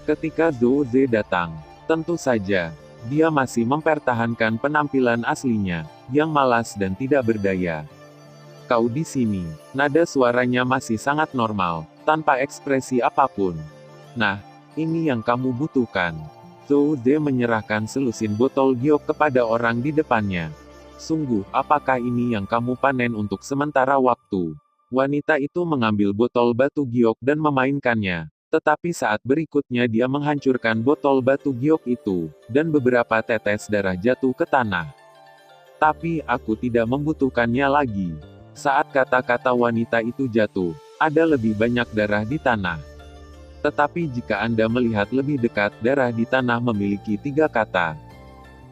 Ketika Zhou Ze datang, tentu saja, dia masih mempertahankan penampilan aslinya, yang malas dan tidak berdaya. Kau di sini, nada suaranya masih sangat normal, tanpa ekspresi apapun. Nah, ini yang kamu butuhkan. Zhou Ze menyerahkan selusin botol giok kepada orang di depannya. Sungguh, apakah ini yang kamu panen untuk sementara waktu? Wanita itu mengambil botol batu giok dan memainkannya, tetapi saat berikutnya dia menghancurkan botol batu giok itu, dan beberapa tetes darah jatuh ke tanah. Tapi, aku tidak membutuhkannya lagi. Saat kata-kata wanita itu jatuh, ada lebih banyak darah di tanah. Tetapi jika Anda melihat lebih dekat, darah di tanah memiliki 3 kata.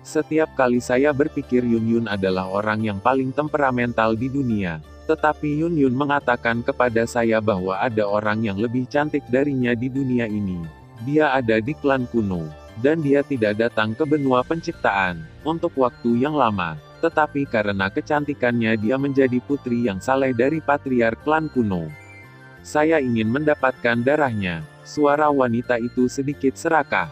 Setiap kali saya berpikir Yun Yun adalah orang yang paling temperamental di dunia. Tetapi Yun Yun mengatakan kepada saya bahwa ada orang yang lebih cantik darinya di dunia ini. Dia ada di klan kuno. Dan dia tidak datang ke benua penciptaan, untuk waktu yang lama. Tetapi karena kecantikannya dia menjadi putri yang saleh dari patriark klan kuno. Saya ingin mendapatkan darahnya. Suara wanita itu sedikit serakah.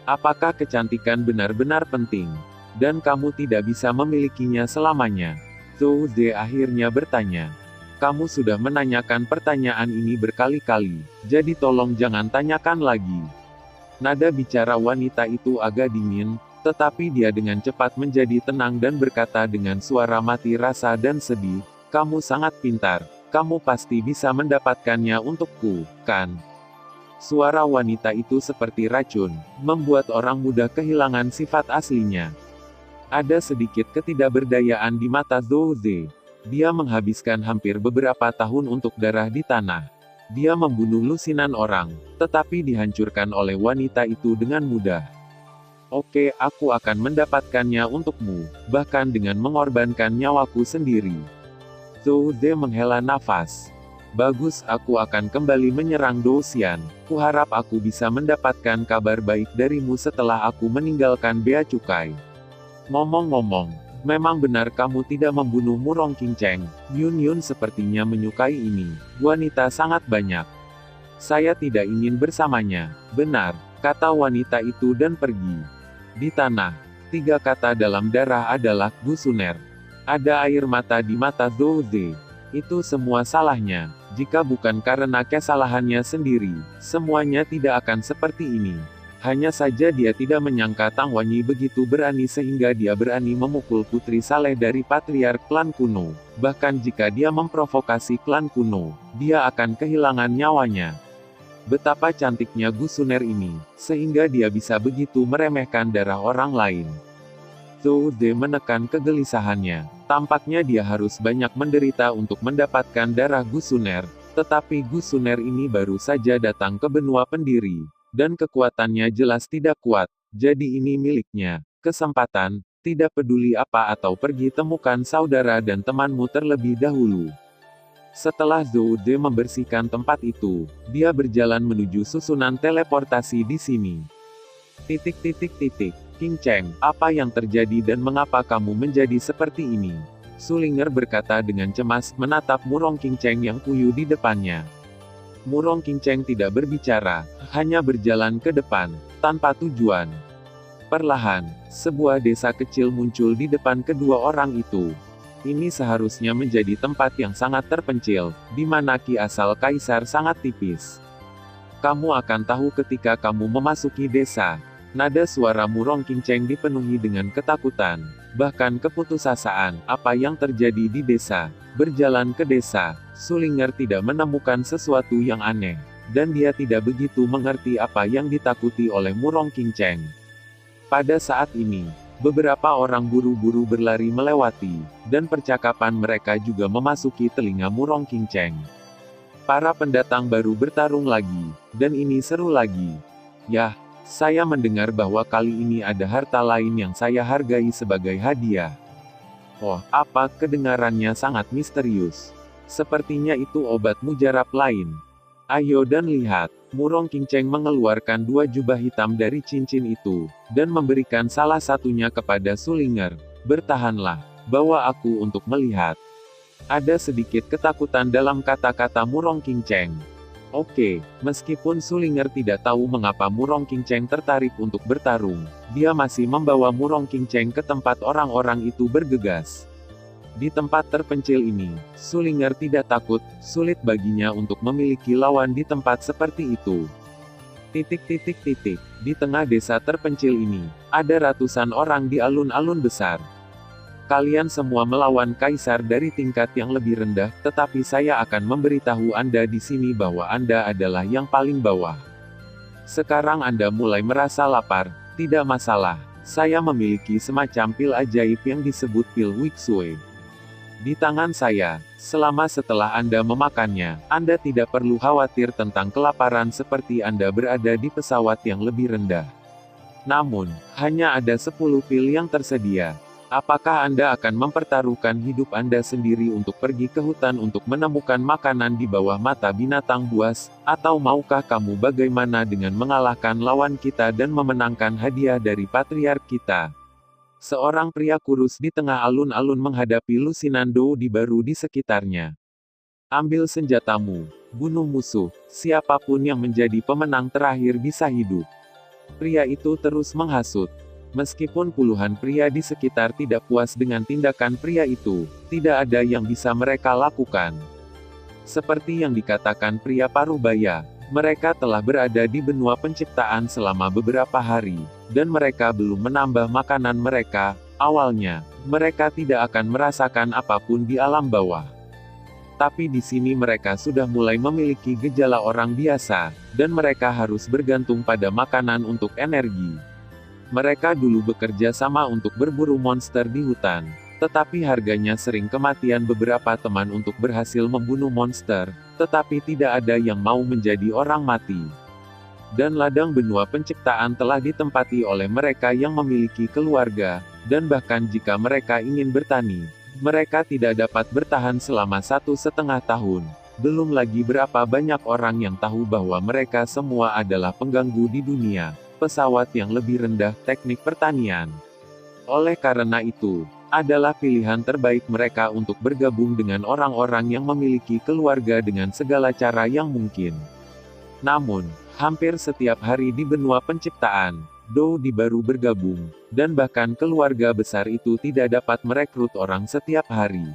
Apakah kecantikan benar-benar penting? Dan kamu tidak bisa memilikinya selamanya? Zhou Ze akhirnya bertanya. Kamu sudah menanyakan pertanyaan ini berkali-kali, jadi tolong jangan tanyakan lagi. Nada bicara wanita itu agak dingin, tetapi dia dengan cepat menjadi tenang dan berkata dengan suara mati rasa dan sedih, kamu sangat pintar, kamu pasti bisa mendapatkannya untukku, kan? Suara wanita itu seperti racun, membuat orang mudah kehilangan sifat aslinya. Ada sedikit ketidakberdayaan di mata Zhou Ze. Dia menghabiskan hampir beberapa tahun untuk darah di tanah. Dia membunuh lusinan orang, tetapi dihancurkan oleh wanita itu dengan mudah. Oke, aku akan mendapatkannya untukmu, bahkan dengan mengorbankan nyawaku sendiri. Zhou Ze menghela nafas. Bagus, aku akan kembali menyerang Douxian. Kuharap aku bisa mendapatkan kabar baik darimu setelah aku meninggalkan Bea Cukai. Ngomong-ngomong, memang benar kamu tidak membunuh Murong Qingcheng. Yun Yun sepertinya menyukai ini. Wanita sangat banyak. Saya tidak ingin bersamanya. Benar, kata wanita itu dan pergi. Di tanah, 3 kata dalam darah adalah Gusuner. Ada air mata di mata Zhou Ze. Itu semua salahnya. Jika bukan karena kesalahannya sendiri, semuanya tidak akan seperti ini. Hanya saja dia tidak menyangka Tang Wanyi begitu berani sehingga dia berani memukul putri saleh dari patriark klan kuno. Bahkan jika dia memprovokasi klan kuno, dia akan kehilangan nyawanya. Betapa cantiknya Gusuner ini, sehingga dia bisa begitu meremehkan darah orang lain. Zhou Ze menekan kegelisahannya. Tampaknya dia harus banyak menderita untuk mendapatkan darah Gusuner, tetapi Gusuner ini baru saja datang ke benua pendiri. Dan kekuatannya jelas tidak kuat, jadi ini miliknya. Kesempatan, tidak peduli apa atau pergi temukan saudara dan temanmu terlebih dahulu. Setelah Zhou Ze membersihkan tempat itu, dia berjalan menuju susunan teleportasi di sini. Titik titik titik. King Cheng, apa yang terjadi dan mengapa kamu menjadi seperti ini? Sulinger berkata dengan cemas, menatap Murong King Cheng yang kuyu di depannya. Murong King Cheng tidak berbicara, hanya berjalan ke depan, tanpa tujuan. Perlahan, sebuah desa kecil muncul di depan kedua orang itu. Ini seharusnya menjadi tempat yang sangat terpencil, di mana ki asal kaisar sangat tipis. Kamu akan tahu ketika kamu memasuki desa. Nada suara Murong King Cheng dipenuhi dengan ketakutan, bahkan keputusasaan. Apa yang terjadi di desa? Berjalan ke desa, Sulinger tidak menemukan sesuatu yang aneh, dan dia tidak begitu mengerti apa yang ditakuti oleh Murong King Cheng. Pada saat ini, beberapa orang buru-buru berlari melewati, dan percakapan mereka juga memasuki telinga Murong King Cheng. Para pendatang baru bertarung lagi, dan ini seru lagi. Yah, saya mendengar bahwa kali ini ada harta lain yang saya hargai sebagai hadiah. Oh, apa, kedengarannya sangat misterius. Sepertinya itu obat mujarab lain. Ayo dan lihat. Murong King Cheng mengeluarkan dua jubah hitam dari cincin itu, dan memberikan salah satunya kepada Sulinger. Bertahanlah, bawa aku untuk melihat. Ada sedikit ketakutan dalam kata-kata Murong King Cheng. Oke, meskipun Sulinger tidak tahu mengapa Murong King Cheng tertarik untuk bertarung, dia masih membawa Murong King Cheng ke tempat orang-orang itu bergegas. Di tempat terpencil ini, Sulinger tidak takut, sulit baginya untuk memiliki lawan di tempat seperti itu. Titik titik titik, di tengah desa terpencil ini, ada ratusan orang di alun-alun besar. Kalian semua melawan kaisar dari tingkat yang lebih rendah, tetapi saya akan memberitahu Anda di sini bahwa Anda adalah yang paling bawah. Sekarang Anda mulai merasa lapar, tidak masalah. Saya memiliki semacam pil ajaib yang disebut pil Wixue. Di tangan saya, selama setelah Anda memakannya, Anda tidak perlu khawatir tentang kelaparan seperti Anda berada di pesawat yang lebih rendah. Namun, hanya ada 10 pil yang tersedia. Apakah Anda akan mempertaruhkan hidup Anda sendiri untuk pergi ke hutan untuk menemukan makanan di bawah mata binatang buas, atau maukah kamu bagaimana dengan mengalahkan lawan kita dan memenangkan hadiah dari patriark kita? Seorang pria kurus di tengah alun-alun menghadapi lusinan Dou di baru di sekitarnya. Ambil senjatamu, bunuh musuh, siapapun yang menjadi pemenang terakhir bisa hidup. Pria itu terus menghasut. Meskipun puluhan pria di sekitar tidak puas dengan tindakan pria itu, tidak ada yang bisa mereka lakukan. Seperti yang dikatakan pria Parubaya, mereka telah berada di benua penciptaan selama beberapa hari, dan mereka belum menambah makanan mereka. Awalnya, mereka tidak akan merasakan apapun di alam bawah. Tapi di sini mereka sudah mulai memiliki gejala orang biasa, dan mereka harus bergantung pada makanan untuk energi. Mereka dulu bekerja sama untuk berburu monster di hutan, tetapi harganya sering kematian beberapa teman untuk berhasil membunuh monster, tetapi tidak ada yang mau menjadi orang mati. Dan ladang benua penciptaan telah ditempati oleh mereka yang memiliki keluarga, dan bahkan jika mereka ingin bertani, mereka tidak dapat bertahan selama 1,5 tahun. Belum lagi berapa banyak orang yang tahu bahwa mereka semua adalah pengganggu di dunia pesawat yang lebih rendah teknik pertanian. Oleh karena itu, adalah pilihan terbaik mereka untuk bergabung dengan orang-orang yang memiliki keluarga dengan segala cara yang mungkin. Namun, hampir setiap hari di benua penciptaan, Dou di baru bergabung, dan bahkan keluarga besar itu tidak dapat merekrut orang setiap hari.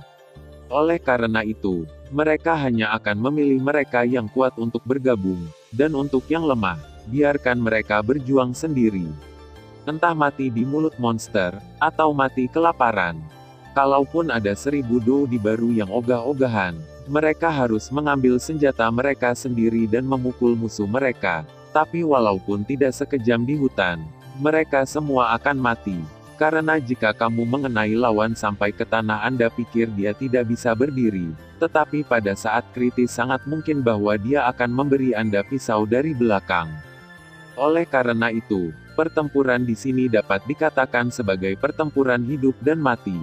Oleh karena itu, mereka hanya akan memilih mereka yang kuat untuk bergabung, dan untuk yang lemah, biarkan mereka berjuang sendiri. Entah mati di mulut monster, atau mati kelaparan. Kalaupun ada 1000 Dou di baru yang ogah-ogahan, mereka harus mengambil senjata mereka sendiri dan memukul musuh mereka. Tapi walaupun tidak sekejam di hutan, mereka semua akan mati. Karena jika kamu mengenai lawan sampai ke tanah Anda pikir dia tidak bisa berdiri, tetapi pada saat kritis sangat mungkin bahwa dia akan memberi Anda pisau dari belakang. Oleh karena itu, pertempuran di sini dapat dikatakan sebagai pertempuran hidup dan mati.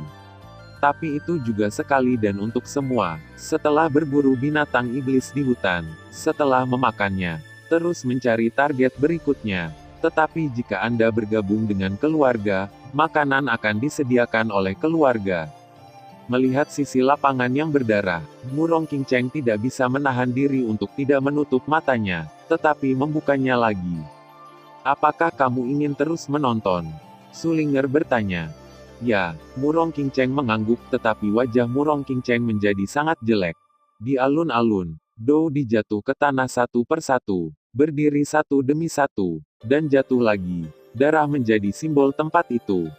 Tapi itu juga sekali dan untuk semua. Setelah berburu binatang iblis di hutan, setelah memakannya, terus mencari target berikutnya. Tetapi jika Anda bergabung dengan keluarga, makanan akan disediakan oleh keluarga. Melihat sisi lapangan yang berdarah, Murong Qinceng tidak bisa menahan diri untuk tidak menutup matanya, tetapi membukanya lagi. Apakah kamu ingin terus menonton? Sulinger bertanya. Ya, Murong Qinceng mengangguk, tetapi wajah Murong Qinceng menjadi sangat jelek. Di alun-alun, Dou dijatuh ke tanah satu persatu, berdiri satu demi satu, dan jatuh lagi. Darah menjadi simbol tempat itu.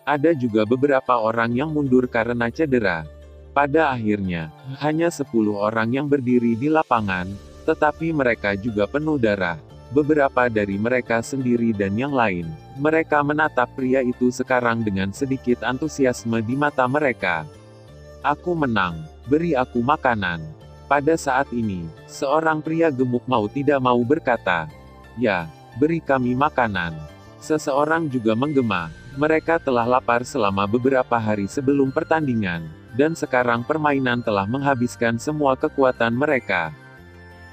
Ada juga beberapa orang yang mundur karena cedera. Pada akhirnya, hanya 10 orang yang berdiri di lapangan, tetapi mereka juga penuh darah. Beberapa dari mereka sendiri dan yang lain, mereka menatap pria itu sekarang dengan sedikit antusiasme di mata mereka. Aku menang, beri aku makanan. Pada saat ini, seorang pria gemuk mau tidak mau berkata, ya, beri kami makanan. Seseorang juga menggema, mereka telah lapar selama beberapa hari sebelum pertandingan, dan sekarang permainan telah menghabiskan semua kekuatan mereka.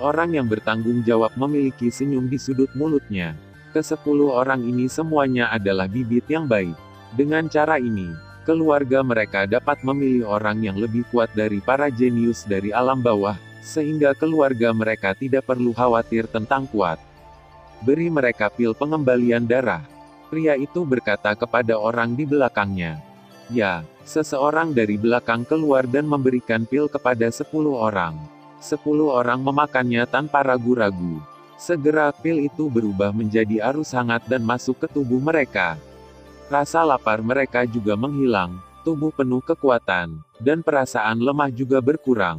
Orang yang bertanggung jawab memiliki senyum di sudut mulutnya. Ke-10 orang ini semuanya adalah bibit yang baik. Dengan cara ini, keluarga mereka dapat memilih orang yang lebih kuat dari para jenius dari alam bawah, sehingga keluarga mereka tidak perlu khawatir tentang kuat. Beri mereka pil pengembalian darah. Pria itu berkata kepada orang di belakangnya. Ya, seseorang dari belakang keluar dan memberikan pil kepada 10 orang. 10 orang memakannya tanpa ragu-ragu. Segera pil itu berubah menjadi arus hangat dan masuk ke tubuh mereka. Rasa lapar mereka juga menghilang, tubuh penuh kekuatan, dan perasaan lemah juga berkurang.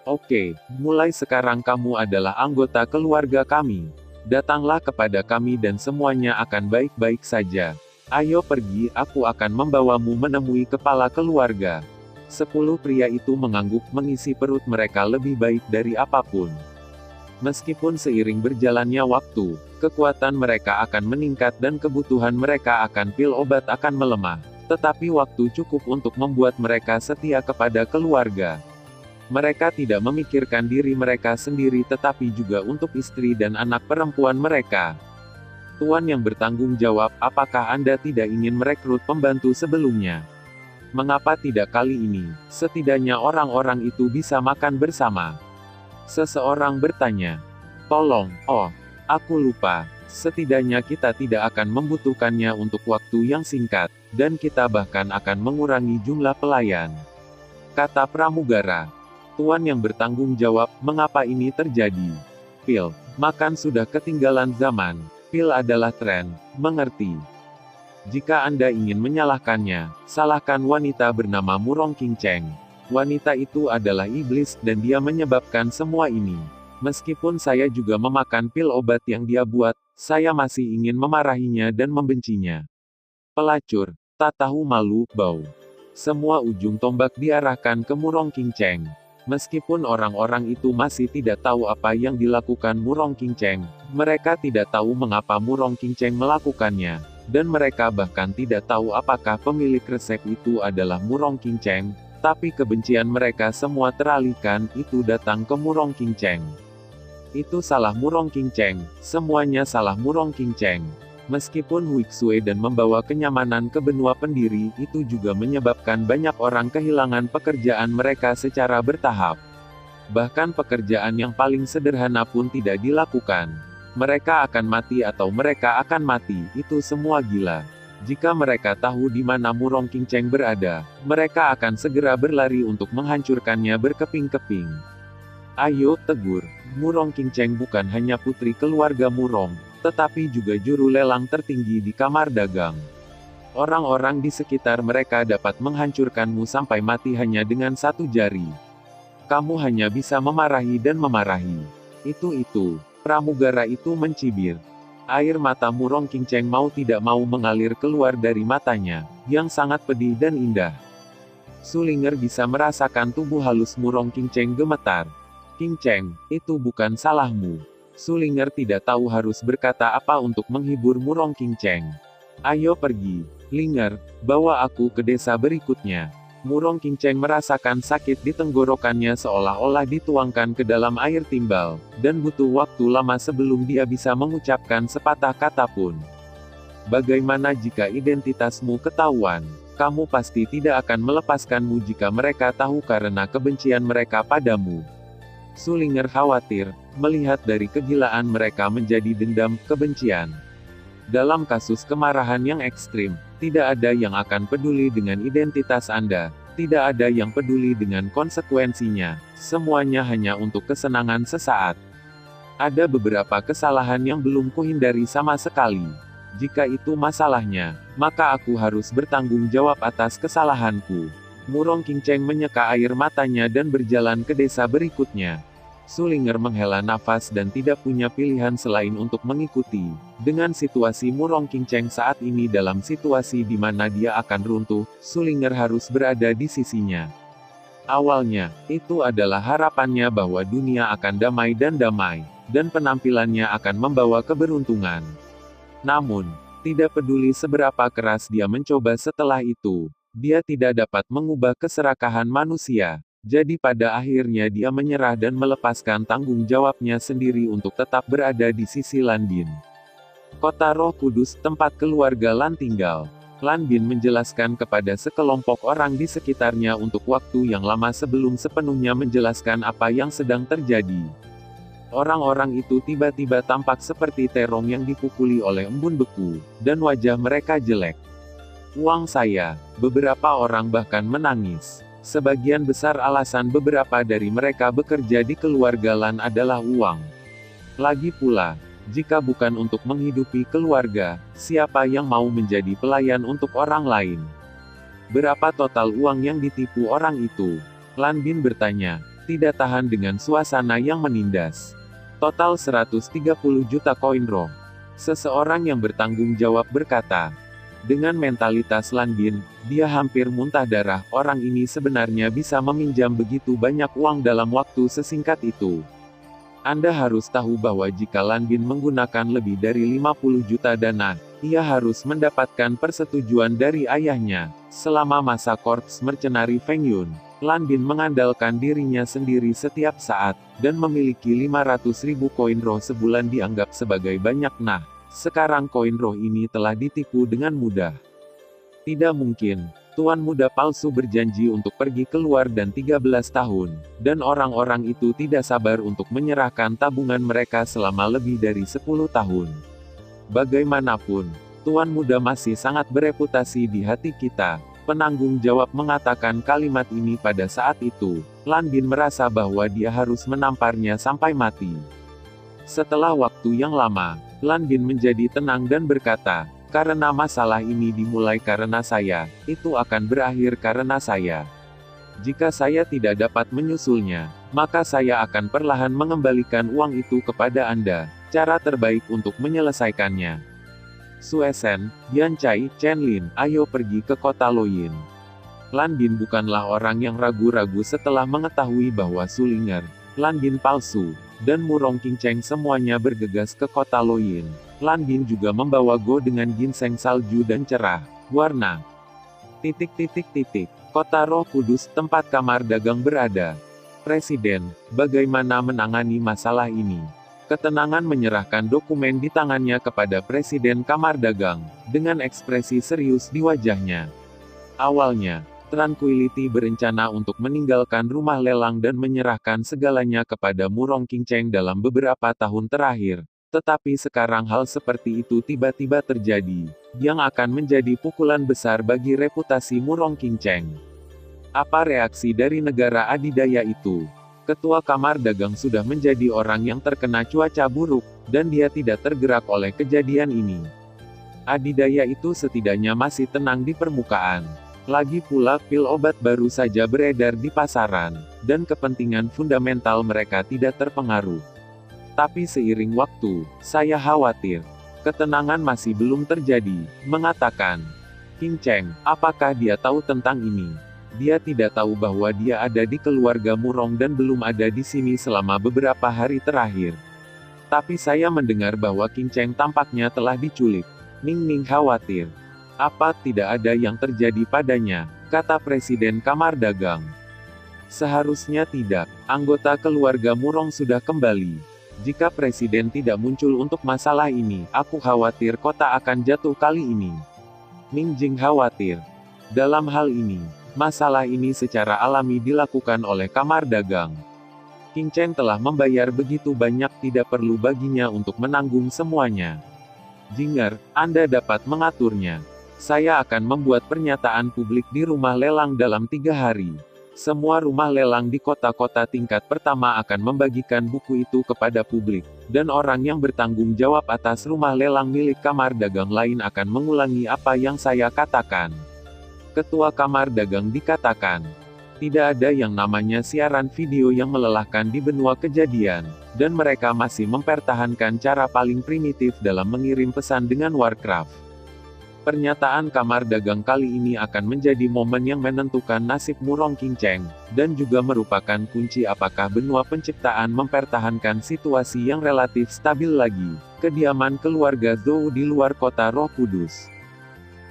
Oke, mulai sekarang kamu adalah anggota keluarga kami. Datanglah kepada kami dan semuanya akan baik-baik saja. Ayo pergi, aku akan membawamu menemui kepala keluarga. 10 pria itu mengangguk mengisi perut mereka lebih baik dari apapun. Meskipun seiring berjalannya waktu, kekuatan mereka akan meningkat dan kebutuhan mereka akan pil obat akan melemah. Tetapi waktu cukup untuk membuat mereka setia kepada keluarga. Mereka tidak memikirkan diri mereka sendiri tetapi juga untuk istri dan anak perempuan mereka. Tuan yang bertanggung jawab, apakah Anda tidak ingin merekrut pembantu sebelumnya? Mengapa tidak kali ini? Setidaknya orang-orang itu bisa makan bersama. Seseorang bertanya. Tolong, oh, aku lupa. Setidaknya kita tidak akan membutuhkannya untuk waktu yang singkat, dan kita bahkan akan mengurangi jumlah pelayan. Kata pramugara. Tuan yang bertanggung jawab, mengapa ini terjadi? Pil, makan sudah ketinggalan zaman. Pil adalah tren, mengerti? Jika Anda ingin menyalahkannya, salahkan wanita bernama Murong Qinceng. Wanita itu adalah iblis dan dia menyebabkan semua ini. Meskipun saya juga memakan pil obat yang dia buat, saya masih ingin memarahinya dan membencinya. Pelacur, tak tahu malu, bau. Semua ujung tombak diarahkan ke Murong Qinceng. Meskipun orang-orang itu masih tidak tahu apa yang dilakukan Murong Qinceng, mereka tidak tahu mengapa Murong Qinceng melakukannya. Dan mereka bahkan tidak tahu apakah pemilik resep itu adalah Murong Qinceng, tapi kebencian mereka semua teralihkan, itu datang ke Murong Qinceng. Itu salah Murong Qinceng, semuanya salah Murong Qinceng. Meskipun Huixue dan membawa kenyamanan ke benua pendiri, itu juga menyebabkan banyak orang kehilangan pekerjaan mereka secara bertahap. Bahkan pekerjaan yang paling sederhana pun tidak dilakukan. Mereka akan mati atau mereka akan mati, itu semua gila. Jika mereka tahu di mana Murong Qinceng berada, mereka akan segera berlari untuk menghancurkannya berkeping-keping. Ayo, tegur. Murong Qinceng bukan hanya putri keluarga Murong, tetapi juga juru lelang tertinggi di kamar dagang. Orang-orang di sekitar mereka dapat menghancurkanmu sampai mati hanya dengan satu jari. Kamu hanya bisa memarahi dan memarahi. Itu. Pramugara itu mencibir. Air mata Murong Qinceng mau tidak mau mengalir keluar dari matanya, yang sangat pedih dan indah. Sulinger bisa merasakan tubuh halus Murong Qinceng gemetar. Qinceng, itu bukan salahmu. Sulinger tidak tahu harus berkata apa untuk menghibur Murong Qinceng. Ayo pergi, Linger, bawa aku ke desa berikutnya. Murong King Cheng merasakan sakit di tenggorokannya seolah-olah dituangkan ke dalam air timbal, dan butuh waktu lama sebelum dia bisa mengucapkan sepatah kata pun. Bagaimana jika identitasmu ketahuan? Kamu pasti tidak akan melepaskanmu jika mereka tahu karena kebencian mereka padamu. Sulinger khawatir, melihat dari kegilaan mereka menjadi dendam, kebencian. Dalam kasus kemarahan yang ekstrim, tidak ada yang akan peduli dengan identitas Anda, tidak ada yang peduli dengan konsekuensinya, semuanya hanya untuk kesenangan sesaat. Ada beberapa kesalahan yang belum kuhindari sama sekali. Jika itu masalahnya, maka aku harus bertanggung jawab atas kesalahanku. Murong King Cheng menyeka air matanya dan berjalan ke desa berikutnya. Sulinger menghela nafas dan tidak punya pilihan selain untuk mengikuti. Dengan situasi Murong King Cheng saat ini dalam situasi di mana dia akan runtuh, Sulinger harus berada di sisinya. Awalnya, itu adalah harapannya bahwa dunia akan damai, dan penampilannya akan membawa keberuntungan. Namun, tidak peduli seberapa keras dia mencoba setelah itu, dia tidak dapat mengubah keserakahan manusia. Jadi pada akhirnya dia menyerah dan melepaskan tanggung jawabnya sendiri untuk tetap berada di sisi Lan Bin. Kota Roh Kudus, tempat keluarga Lan tinggal. Lan Bin menjelaskan kepada sekelompok orang di sekitarnya untuk waktu yang lama sebelum sepenuhnya menjelaskan apa yang sedang terjadi. Orang-orang itu tiba-tiba tampak seperti terong yang dipukuli oleh embun beku, dan wajah mereka jelek. Uang saya, beberapa orang bahkan menangis. Sebagian besar alasan beberapa dari mereka bekerja di keluarga Lan adalah uang. Lagi pula, jika bukan untuk menghidupi keluarga, siapa yang mau menjadi pelayan untuk orang lain? Berapa total uang yang ditipu orang itu? Lan Bin bertanya, tidak tahan dengan suasana yang menindas. Total 130 juta koin roh. Seseorang yang bertanggung jawab berkata. Dengan mentalitas Lan Bin, dia hampir muntah darah. Orang ini sebenarnya bisa meminjam begitu banyak uang dalam waktu sesingkat itu. Anda harus tahu bahwa jika Lan Bin menggunakan lebih dari 50 juta dana, ia harus mendapatkan persetujuan dari ayahnya. Selama masa Korps Mercenari Feng Yun, Lan Bin mengandalkan dirinya sendiri setiap saat, dan memiliki 500.000 koin roh sebulan dianggap sebagai banyak. Nah, sekarang koin roh ini telah ditipu dengan mudah. Tidak mungkin, tuan muda palsu berjanji untuk pergi keluar dan 13 tahun, dan orang-orang itu tidak sabar untuk menyerahkan tabungan mereka selama lebih dari 10 tahun. Bagaimanapun, tuan muda masih sangat bereputasi di hati kita. Penanggung jawab mengatakan kalimat ini pada saat itu. Lan Bin merasa bahwa dia harus menamparnya sampai mati. Setelah waktu yang lama, Lan Bin menjadi tenang dan berkata, karena masalah ini dimulai karena saya, itu akan berakhir karena saya. Jika saya tidak dapat menyusulnya, maka saya akan perlahan mengembalikan uang itu kepada Anda. Cara terbaik untuk menyelesaikannya. Suesen, Yan Chai, Chen Lin, ayo pergi ke kota Loyin. Lan Bin bukanlah orang yang ragu-ragu setelah mengetahui bahwa Sulinger, Lan Bin palsu, dan Murong King Cheng semuanya bergegas ke kota Loyin. Lan Bin juga membawa Go dengan ginseng salju dan cerah, warna. Kota Roh Kudus, tempat kamar dagang berada. Presiden, bagaimana menangani masalah ini? Ketenangan menyerahkan dokumen di tangannya kepada Presiden Kamar Dagang, dengan ekspresi serius di wajahnya. Awalnya, Tranquility berencana untuk meninggalkan rumah lelang dan menyerahkan segalanya kepada Murong King Cheng dalam beberapa tahun terakhir. Tetapi sekarang hal seperti itu tiba-tiba terjadi, yang akan menjadi pukulan besar bagi reputasi Murong King Cheng. Apa reaksi dari negara adidaya itu? Ketua Kamar Dagang sudah menjadi orang yang terkena cuaca buruk, dan dia tidak tergerak oleh kejadian ini. Adidaya itu setidaknya masih tenang di permukaan. Lagi pula pil obat baru saja beredar di pasaran, dan kepentingan fundamental mereka tidak terpengaruh. Tapi seiring waktu, saya khawatir. Ketenangan masih belum terjadi, mengatakan. King Cheng, apakah dia tahu tentang ini? Dia tidak tahu bahwa dia ada di keluarga Murong dan belum ada di sini selama beberapa hari terakhir. Tapi saya mendengar bahwa King Cheng tampaknya telah diculik. Ning Ning khawatir. Apa tidak ada yang terjadi padanya? kata Presiden Kamar Dagang. Seharusnya tidak. Anggota keluarga Murong sudah kembali. Jika Presiden tidak muncul untuk masalah ini, aku khawatir kota akan jatuh kali ini. Ning Jing khawatir. Dalam hal ini, masalah ini secara alami dilakukan oleh Kamar Dagang. King Cheng telah membayar begitu banyak, tidak perlu baginya untuk menanggung semuanya. Jinger, Anda dapat mengaturnya. Saya akan membuat pernyataan publik di rumah lelang dalam 3 hari. Semua rumah lelang di kota-kota tingkat pertama akan membagikan buku itu kepada publik, dan orang yang bertanggung jawab atas rumah lelang milik Kamar Dagang lain akan mengulangi apa yang saya katakan. Ketua Kamar Dagang dikatakan, tidak ada yang namanya siaran video yang melelahkan di benua kejadian, dan mereka masih mempertahankan cara paling primitif dalam mengirim pesan dengan Warcraft. Pernyataan Kamar Dagang kali ini akan menjadi momen yang menentukan nasib Murong King Cheng, dan juga merupakan kunci apakah benua penciptaan mempertahankan situasi yang relatif stabil lagi. Kediaman keluarga Zhou di luar kota Roh Kudus.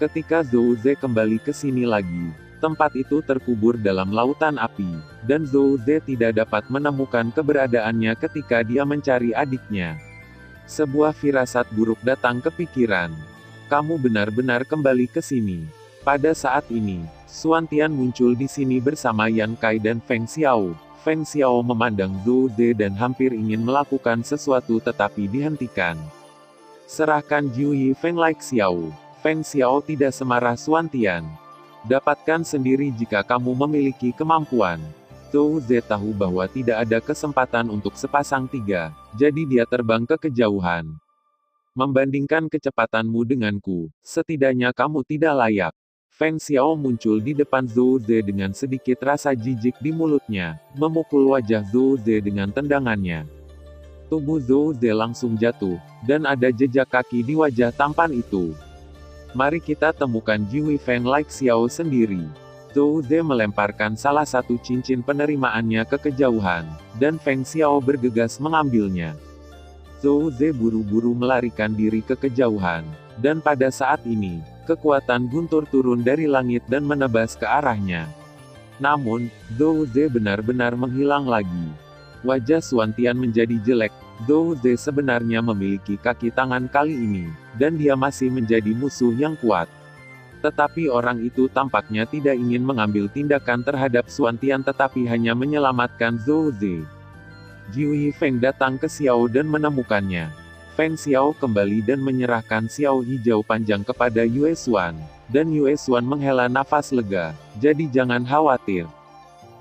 Ketika Zhou Ze kembali ke sini lagi, tempat itu terkubur dalam lautan api, dan Zhou Ze tidak dapat menemukan keberadaannya ketika dia mencari adiknya. Sebuah firasat buruk datang ke pikiran. Kamu benar-benar kembali ke sini. Pada saat ini, Xuan Tian muncul di sini bersama Yan Kai dan Feng Xiao. Feng Xiao memandang Zhou Ze dan hampir ingin melakukan sesuatu tetapi dihentikan. Serahkan Jiu Yi Feng like Xiao. Feng Xiao tidak semarah Xuan Tian. Dapatkan sendiri jika kamu memiliki kemampuan. Zhou Ze tahu bahwa tidak ada kesempatan untuk sepasang tiga, jadi dia terbang ke kejauhan. Membandingkan kecepatanmu denganku, setidaknya kamu tidak layak. Feng Xiao muncul di depan Zhou Ze dengan sedikit rasa jijik di mulutnya, memukul wajah Zhou Ze dengan tendangannya. Tubuh Zhou Ze langsung jatuh, dan ada jejak kaki di wajah tampan itu. Mari kita temukan Jiwi Feng like Xiao sendiri. Zhou Ze melemparkan salah satu cincin penerimaannya ke kejauhan, dan Feng Xiao bergegas mengambilnya. Zhou Ze buru-buru melarikan diri ke kejauhan, dan pada saat ini, kekuatan guntur turun dari langit dan menebas ke arahnya. Namun, Zhou Ze benar-benar menghilang lagi. Wajah Xuan Tian menjadi jelek. Zhou Ze sebenarnya memiliki kaki tangan kali ini, dan dia masih menjadi musuh yang kuat. Tetapi orang itu tampaknya tidak ingin mengambil tindakan terhadap Xuan Tian tetapi hanya menyelamatkan Zhou Ze. Jiu Yi Feng datang ke Xiao dan menemukannya. Feng Xiao kembali dan menyerahkan Xiao hijau panjang kepada Yue Xuan, dan Yue Xuan menghela nafas lega, jadi jangan khawatir.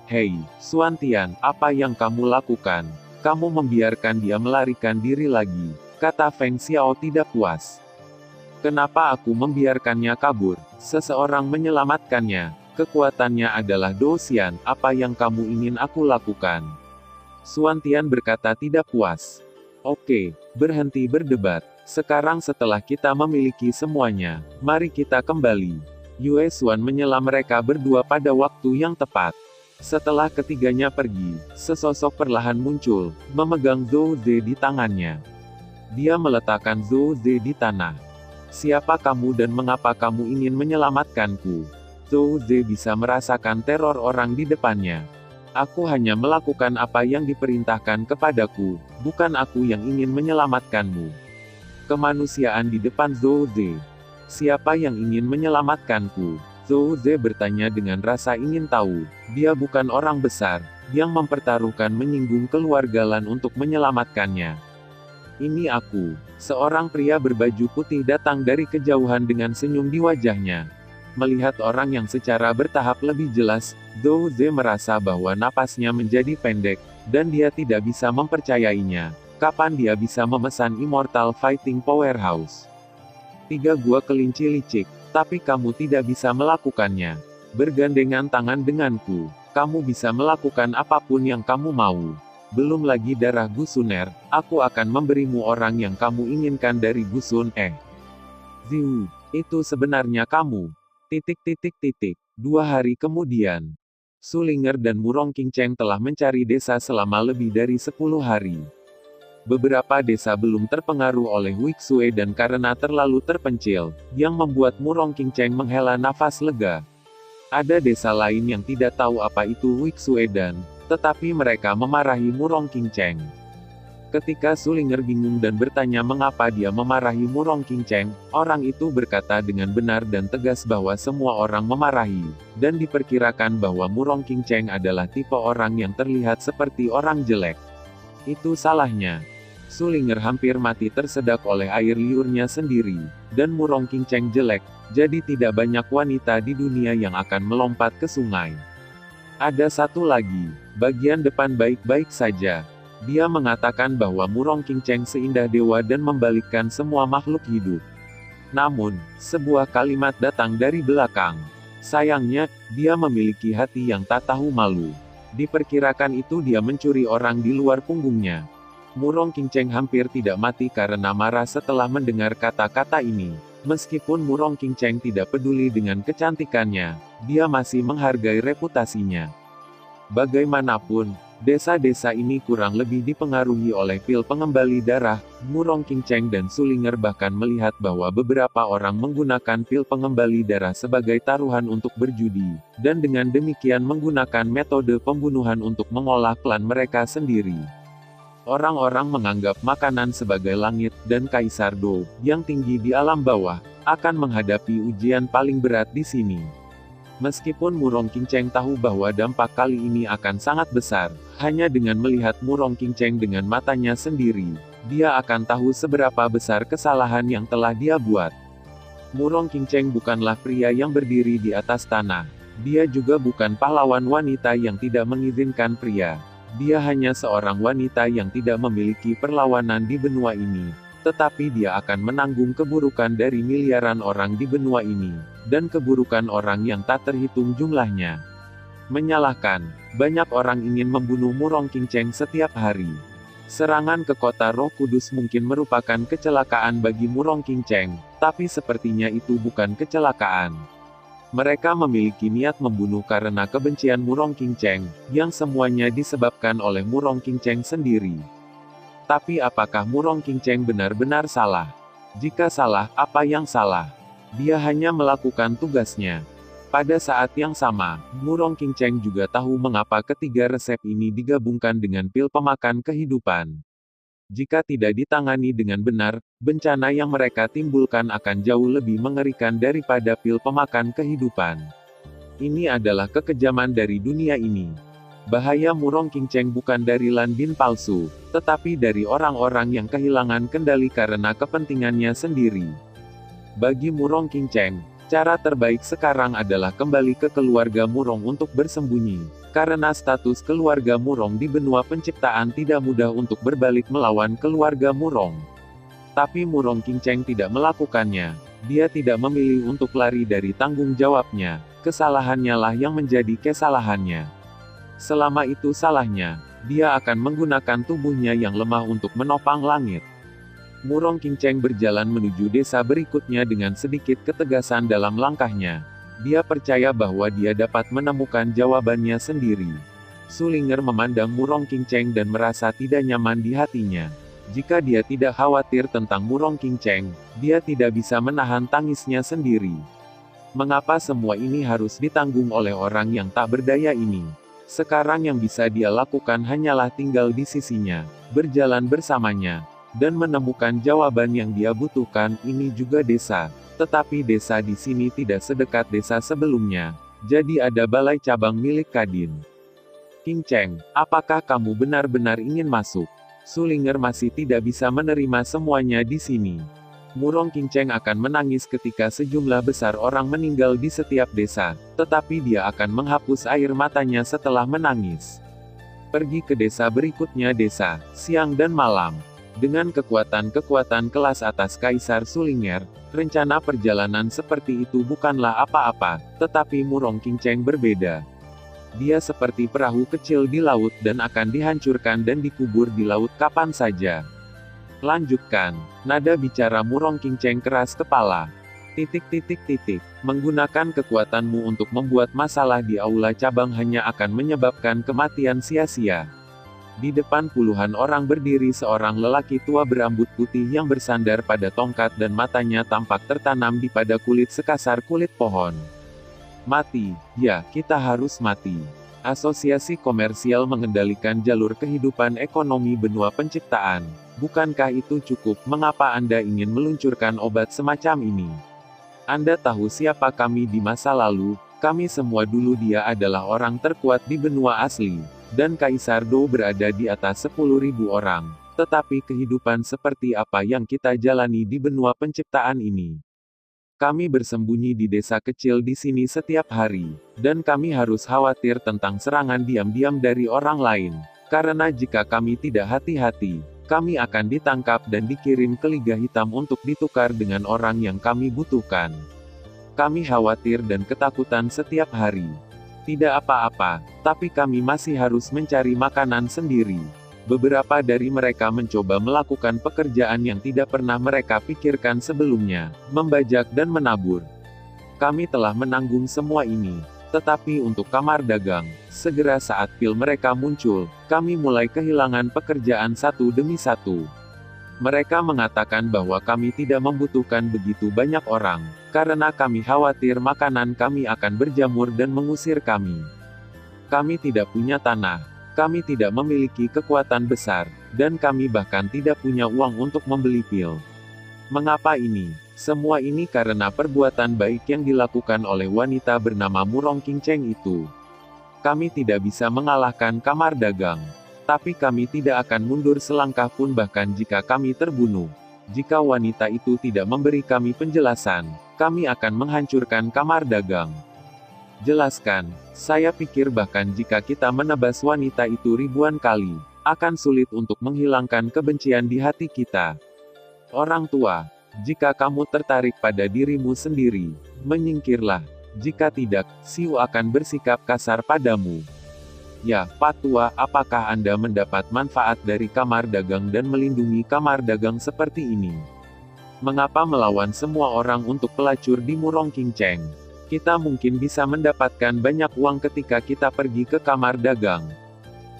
Hei, Xuan Tian, apa yang kamu lakukan? Kamu membiarkan dia melarikan diri lagi, kata Feng Xiao tidak puas. Kenapa aku membiarkannya kabur? Seseorang menyelamatkannya. Kekuatannya adalah Dosian, apa yang kamu ingin aku lakukan? Xuan Tian berkata tidak puas. Oke, berhenti berdebat. Sekarang setelah kita memiliki semuanya, mari kita kembali. Yue Xuan menyela mereka berdua pada waktu yang tepat. Setelah ketiganya pergi, sesosok perlahan muncul, memegang Zhou Ze di tangannya. Dia meletakkan Zhou Ze di tanah. Siapa kamu dan mengapa kamu ingin menyelamatkanku? Zhou Ze bisa merasakan teror orang di depannya. Aku hanya melakukan apa yang diperintahkan kepadaku, bukan aku yang ingin menyelamatkanmu. Kemanusiaan di depan Zhou Ze. Siapa yang ingin menyelamatkanku? Zhou Ze bertanya dengan rasa ingin tahu. Dia bukan orang besar, yang mempertaruhkan menyinggung keluarga Lan untuk menyelamatkannya. Ini aku. Seorang pria berbaju putih datang dari kejauhan dengan senyum di wajahnya. Melihat orang yang secara bertahap lebih jelas, Zhou Ze merasa bahwa napasnya menjadi pendek, dan dia tidak bisa mempercayainya. Kapan dia bisa memesan Immortal Fighting Powerhouse? 3 gua kelinci licik, tapi kamu tidak bisa melakukannya. Bergandengan tangan denganku, kamu bisa melakukan apapun yang kamu mau. Belum lagi darah Gusuner, aku akan memberimu orang yang kamu inginkan dari Gusun. Ziu, itu sebenarnya kamu. 2 hari kemudian, Sulinger dan Murong King Cheng telah mencari desa selama lebih dari 10 hari. Beberapa desa belum terpengaruh oleh Wixue dan karena terlalu terpencil, yang membuat Murong King Cheng menghela nafas lega. Ada desa lain yang tidak tahu apa itu Wiksuedan, tetapi mereka memarahi Murong Qinceng. Ketika Sulinger bingung dan bertanya mengapa dia memarahi Murong Qinceng, orang itu berkata dengan benar dan tegas bahwa semua orang memarahi, dan diperkirakan bahwa Murong Qinceng adalah tipe orang yang terlihat seperti orang jelek. Itu salahnya. Sulinger hampir mati tersedak oleh air liurnya sendiri, dan Murong Qinceng jelek, jadi tidak banyak wanita di dunia yang akan melompat ke sungai. Ada satu lagi, bagian depan baik-baik saja. Dia mengatakan bahwa Murong Qinceng seindah dewa dan membalikkan semua makhluk hidup. Namun, sebuah kalimat datang dari belakang. Sayangnya, dia memiliki hati yang tak tahu malu. Diperkirakan itu dia mencuri orang di luar punggungnya. Murong Qinceng hampir tidak mati karena marah setelah mendengar kata-kata ini. Meskipun Murong Qinceng tidak peduli dengan kecantikannya, dia masih menghargai reputasinya. Bagaimanapun, desa-desa ini kurang lebih dipengaruhi oleh pil pengembali darah. Murong Qinceng dan Sulinger bahkan melihat bahwa beberapa orang menggunakan pil pengembali darah sebagai taruhan untuk berjudi, dan dengan demikian menggunakan metode pembunuhan untuk mengolah klan mereka sendiri. Orang-orang menganggap makanan sebagai langit, dan Kaisar Do, yang tinggi di alam bawah, akan menghadapi ujian paling berat di sini. Meskipun Murong Qinceng tahu bahwa dampak kali ini akan sangat besar, hanya dengan melihat Murong Qinceng dengan matanya sendiri, dia akan tahu seberapa besar kesalahan yang telah dia buat. Murong Qinceng bukanlah pria yang berdiri di atas tanah. Dia juga bukan pahlawan wanita yang tidak mengizinkan pria. Dia hanya seorang wanita yang tidak memiliki perlawanan di benua ini. Tetapi dia akan menanggung keburukan dari miliaran orang di benua ini, dan keburukan orang yang tak terhitung jumlahnya. Menyalahkan, banyak orang ingin membunuh Murong Qinceng setiap hari. Serangan ke kota Roh Kudus mungkin merupakan kecelakaan bagi Murong Qinceng, tapi sepertinya itu bukan kecelakaan. Mereka memiliki niat membunuh karena kebencian Murong Qinceng, yang semuanya disebabkan oleh Murong Qinceng sendiri. Tapi apakah Murong Qinceng benar-benar salah? Jika salah, apa yang salah? Dia hanya melakukan tugasnya. Pada saat yang sama, Murong Qinceng juga tahu mengapa ketiga resep ini digabungkan dengan pil pemakan kehidupan. Jika tidak ditangani dengan benar, bencana yang mereka timbulkan akan jauh lebih mengerikan daripada pil pemakan kehidupan. Ini adalah kekejaman dari dunia ini. Bahaya Murong Qinceng bukan dari Landin palsu, tetapi dari orang-orang yang kehilangan kendali karena kepentingannya sendiri. Bagi Murong Qinceng, cara terbaik sekarang adalah kembali ke keluarga Murong untuk bersembunyi, karena status keluarga Murong di benua penciptaan tidak mudah untuk berbalik melawan keluarga Murong. Tapi Murong Qinceng tidak melakukannya. Dia tidak memilih untuk lari dari tanggung jawabnya. Kesalahannya lah yang menjadi kesalahannya. Selama itu salahnya, dia akan menggunakan tubuhnya yang lemah untuk menopang langit. Murong Qinceng berjalan menuju desa berikutnya dengan sedikit ketegasan dalam langkahnya. Dia percaya bahwa dia dapat menemukan jawabannya sendiri. Sulinger memandang Murong Qinceng dan merasa tidak nyaman di hatinya. Jika dia tidak khawatir tentang Murong Qinceng, dia tidak bisa menahan tangisnya sendiri. Mengapa semua ini harus ditanggung oleh orang yang tak berdaya ini? Sekarang yang bisa dia lakukan hanyalah tinggal di sisinya, berjalan bersamanya, dan menemukan jawaban yang dia butuhkan. Ini juga desa, tetapi desa di sini tidak sedekat desa sebelumnya. Jadi ada balai cabang milik Kadin. Qinceng, apakah kamu benar-benar ingin masuk? Sulinger masih tidak bisa menerima semuanya di sini. Murong Qinceng akan menangis ketika sejumlah besar orang meninggal di setiap desa, tetapi dia akan menghapus air matanya setelah menangis. Pergi ke desa berikutnya desa, siang dan malam. Dengan kekuatan-kekuatan kelas atas Kaisar Sulinger, rencana perjalanan seperti itu bukanlah apa-apa, tetapi Murong Qinceng berbeda. Dia seperti perahu kecil di laut dan akan dihancurkan dan dikubur di laut kapan saja. Lanjutkan. Nada bicara Murong Qinceng keras kepala. Menggunakan kekuatanmu untuk membuat masalah di aula cabang hanya akan menyebabkan kematian sia-sia. Di depan puluhan orang berdiri seorang lelaki tua berambut putih yang bersandar pada tongkat dan matanya tampak tertanam di pada kulit sekasar kulit pohon. Mati, ya, kita harus mati. Asosiasi komersial mengendalikan jalur kehidupan ekonomi benua penciptaan. Bukankah itu cukup? Mengapa Anda ingin meluncurkan obat semacam ini? Anda tahu siapa kami di masa lalu? Kami semua dulu dia adalah orang terkuat di benua asli. Dan Kaisar Do berada di atas 10.000 orang. Tetapi kehidupan seperti apa yang kita jalani di benua penciptaan ini? Kami bersembunyi di desa kecil di sini setiap hari, dan kami harus khawatir tentang serangan diam-diam dari orang lain. Karena jika kami tidak hati-hati, kami akan ditangkap dan dikirim ke Liga Hitam untuk ditukar dengan orang yang kami butuhkan. Kami khawatir dan ketakutan setiap hari. Tidak apa-apa, tapi kami masih harus mencari makanan sendiri. Beberapa dari mereka mencoba melakukan pekerjaan yang tidak pernah mereka pikirkan sebelumnya, membajak dan menabur. Kami telah menanggung semua ini. Tetapi untuk kamar dagang, segera saat pil mereka muncul, kami mulai kehilangan pekerjaan satu demi satu. Mereka mengatakan bahwa kami tidak membutuhkan begitu banyak orang, karena kami khawatir makanan kami akan berjamur dan mengusir kami. Kami tidak punya tanah. Kami tidak memiliki kekuatan besar, dan kami bahkan tidak punya uang untuk membeli pil. Mengapa ini? Semua ini karena perbuatan baik yang dilakukan oleh wanita bernama Murong Qingcheng itu. Kami tidak bisa mengalahkan kamar dagang. Tapi kami tidak akan mundur selangkah pun bahkan jika kami terbunuh. Jika wanita itu tidak memberi kami penjelasan, kami akan menghancurkan kamar dagang. Jelaskan, saya pikir bahkan jika kita menebas wanita itu ribuan kali, akan sulit untuk menghilangkan kebencian di hati kita. Orang tua, jika kamu tertarik pada dirimu sendiri, menyingkirlah. Jika tidak, Siu akan bersikap kasar padamu. Ya, Pak Tua, apakah Anda mendapat manfaat dari kamar dagang dan melindungi kamar dagang seperti ini? Mengapa melawan semua orang untuk pelacur di Murong Qingcheng? Kita mungkin bisa mendapatkan banyak uang ketika kita pergi ke kamar dagang.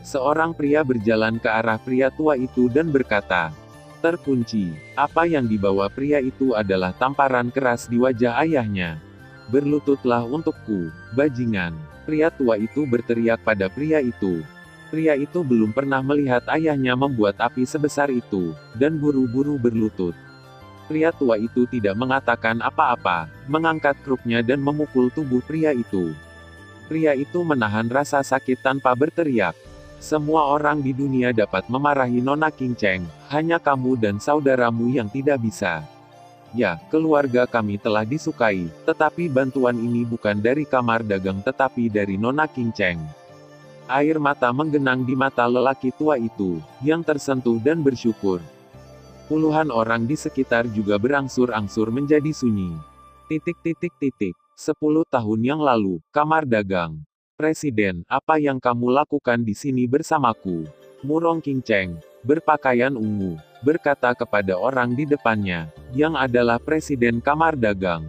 Seorang pria berjalan ke arah pria tua itu dan berkata, terkunci. Apa yang dibawa pria itu adalah tamparan keras di wajah ayahnya. Berlututlah untukku, bajingan. Pria tua itu berteriak pada pria itu. Pria itu belum pernah melihat ayahnya membuat api sebesar itu, dan buru-buru berlutut. Pria tua itu tidak mengatakan apa-apa, mengangkat kruknya dan memukul tubuh pria itu. Pria itu menahan rasa sakit tanpa berteriak. Semua orang di dunia dapat memarahi Nona Qingcheng, hanya kamu dan saudaramu yang tidak bisa. Ya, keluarga kami telah disukai, tetapi bantuan ini bukan dari kamar dagang tetapi dari Nona Qingcheng. Air mata menggenang di mata lelaki tua itu, yang tersentuh dan bersyukur. Puluhan orang di sekitar juga berangsur-angsur menjadi sunyi. 10 tahun yang lalu, kamar dagang. Presiden, apa yang kamu lakukan di sini bersamaku? Murong Qingcheng, berpakaian ungu, berkata kepada orang di depannya, yang adalah presiden kamar dagang.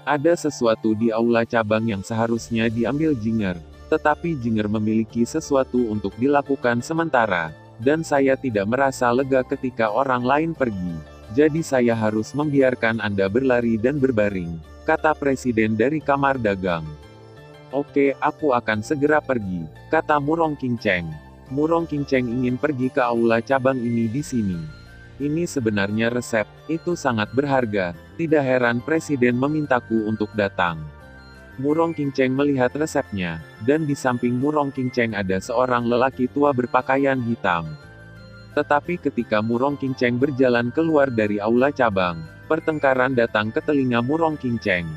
Ada sesuatu di aula cabang yang seharusnya diambil Jinger, tetapi Jinger memiliki sesuatu untuk dilakukan sementara. Dan saya tidak merasa lega ketika orang lain pergi. Jadi saya harus membiarkan Anda berlari dan berbaring, kata presiden dari kamar dagang. Oke, aku akan segera pergi, kata Murong Qingcheng. Murong Qingcheng ingin pergi ke aula cabang ini di sini. Ini sebenarnya resep, itu sangat berharga, tidak heran presiden memintaku untuk datang. Murong Qingcheng melihat resepnya, dan di samping Murong Qingcheng ada seorang lelaki tua berpakaian hitam. Tetapi ketika Murong Qingcheng berjalan keluar dari aula cabang, pertengkaran datang ke telinga Murong Qingcheng.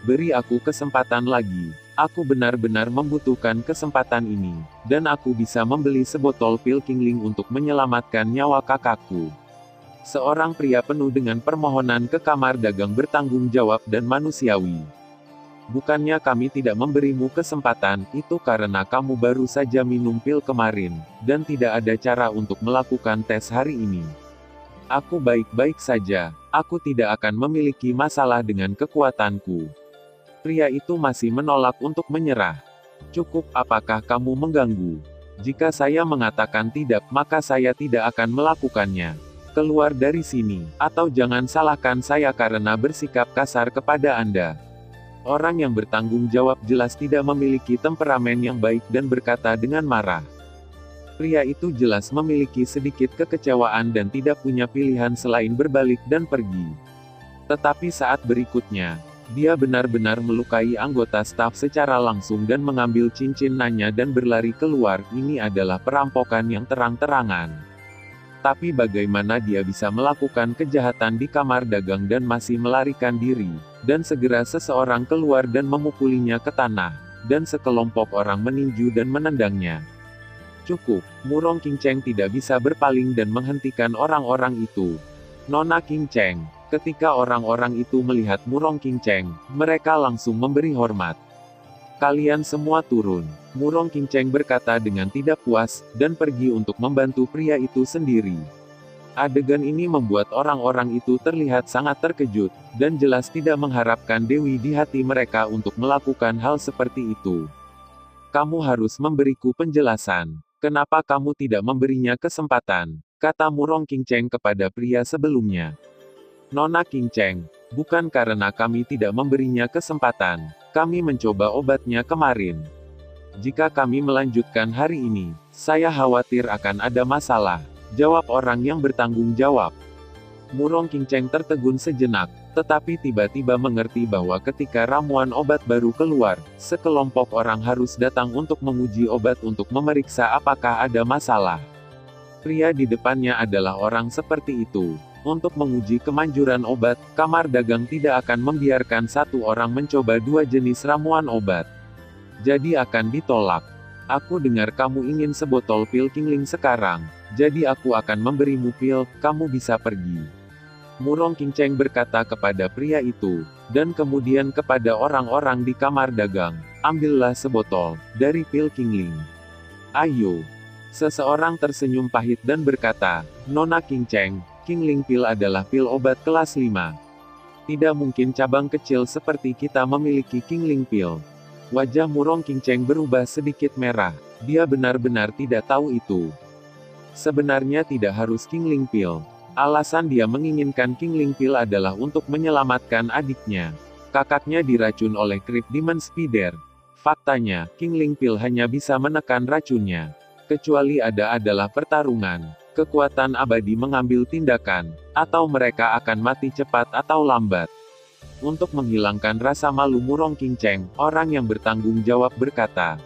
Beri aku kesempatan lagi, aku benar-benar membutuhkan kesempatan ini, dan aku bisa membeli sebotol pil Qingling untuk menyelamatkan nyawa kakakku. Seorang pria penuh dengan permohonan ke kamar dagang bertanggung jawab dan manusiawi. Bukannya kami tidak memberimu kesempatan, itu karena kamu baru saja minum pil kemarin, dan tidak ada cara untuk melakukan tes hari ini. Aku baik-baik saja, aku tidak akan memiliki masalah dengan kekuatanku. Pria itu masih menolak untuk menyerah. Cukup, apakah kamu mengganggu? Jika saya mengatakan tidak, maka saya tidak akan melakukannya. Keluar dari sini, atau jangan salahkan saya karena bersikap kasar kepada Anda. Orang yang bertanggung jawab jelas tidak memiliki temperamen yang baik dan berkata dengan marah. Pria itu jelas memiliki sedikit kekecewaan dan tidak punya pilihan selain berbalik dan pergi. Tetapi saat berikutnya, dia benar-benar melukai anggota staf secara langsung dan mengambil cincin nanya dan berlari keluar. Ini adalah perampokan yang terang-terangan. Tapi bagaimana dia bisa melakukan kejahatan di kamar dagang dan masih melarikan diri? Dan segera seseorang keluar dan memukulinya ke tanah, dan sekelompok orang meninju dan menendangnya. Cukup, Murong Qingcheng tidak bisa berpaling dan menghentikan orang-orang itu. Nona Qingcheng. Ketika orang-orang itu melihat Murong Qingcheng, mereka langsung memberi hormat. Kalian semua turun. Murong Qingcheng berkata dengan tidak puas, dan pergi untuk membantu pria itu sendiri. Adegan ini membuat orang-orang itu terlihat sangat terkejut, dan jelas tidak mengharapkan Dewi di hati mereka untuk melakukan hal seperti itu. Kamu harus memberiku penjelasan. Kenapa kamu tidak memberinya kesempatan? Kata Murong Qingcheng kepada pria sebelumnya. Nona Qingcheng, bukan karena kami tidak memberinya kesempatan. Kami mencoba obatnya kemarin. Jika kami melanjutkan hari ini, saya khawatir akan ada masalah. Jawab orang yang bertanggung jawab. Murong Qingcheng tertegun sejenak, tetapi tiba-tiba mengerti bahwa ketika ramuan obat baru keluar, sekelompok orang harus datang untuk menguji obat untuk memeriksa apakah ada masalah. Pria di depannya adalah orang seperti itu. Untuk menguji kemanjuran obat, kamar dagang tidak akan membiarkan satu orang mencoba dua jenis ramuan obat. Jadi akan ditolak. Aku dengar kamu ingin sebotol pil Qingling sekarang, jadi aku akan memberimu pil, kamu bisa pergi. Murong Qingcheng berkata kepada pria itu, dan kemudian kepada orang-orang di kamar dagang, ambillah sebotol, dari pil Qingling. Ayo. Seseorang tersenyum pahit dan berkata, Nona Qingcheng, Qingling pil adalah pil obat kelas 5. Tidak mungkin cabang kecil seperti kita memiliki Qingling pil. Wajah Murong Qingcheng berubah sedikit merah, dia benar-benar tidak tahu itu. Sebenarnya tidak harus Qingling pil. Alasan dia menginginkan Qingling pil adalah untuk menyelamatkan adiknya. Kakaknya diracun oleh Creep Demon Spider. Faktanya, Qingling pil hanya bisa menekan racunnya. Kecuali adalah pertarungan. Kekuatan abadi mengambil tindakan, atau mereka akan mati cepat atau lambat. Untuk menghilangkan rasa malu Murong Qingcheng, orang yang bertanggung jawab berkata.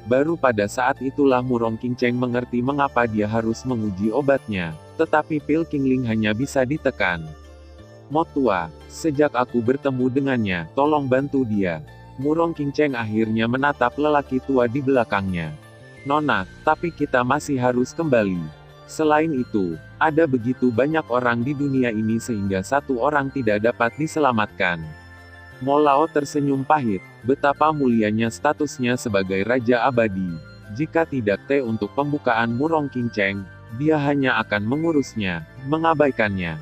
Baru pada saat itulah Murong Qingcheng mengerti mengapa dia harus menguji obatnya. Tetapi pil Qingling hanya bisa ditekan. Motua, sejak aku bertemu dengannya, tolong bantu dia. Murong Qingcheng akhirnya menatap lelaki tua di belakangnya. Nona, tapi kita masih harus kembali. Selain itu, ada begitu banyak orang di dunia ini sehingga satu orang tidak dapat diselamatkan. Mo Lao tersenyum pahit, betapa mulianya statusnya sebagai Raja Abadi. Jika tidak untuk pembukaan Murong Qingcheng, dia hanya akan mengurusnya, mengabaikannya.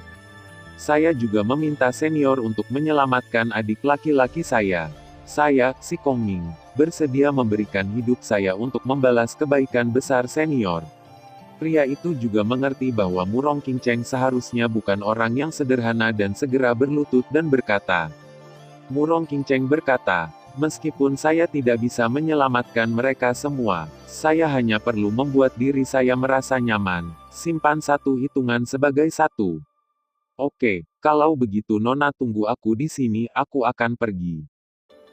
Saya juga meminta senior untuk menyelamatkan adik laki-laki saya. Saya, Si Kongming, bersedia memberikan hidup saya untuk membalas kebaikan besar senior. Pria itu juga mengerti bahwa Murong Qingcheng seharusnya bukan orang yang sederhana dan segera berlutut dan berkata. Murong Qingcheng berkata, meskipun saya tidak bisa menyelamatkan mereka semua, saya hanya perlu membuat diri saya merasa nyaman. Simpan satu hitungan sebagai satu. Oke, kalau begitu Nona tunggu aku di sini, aku akan pergi.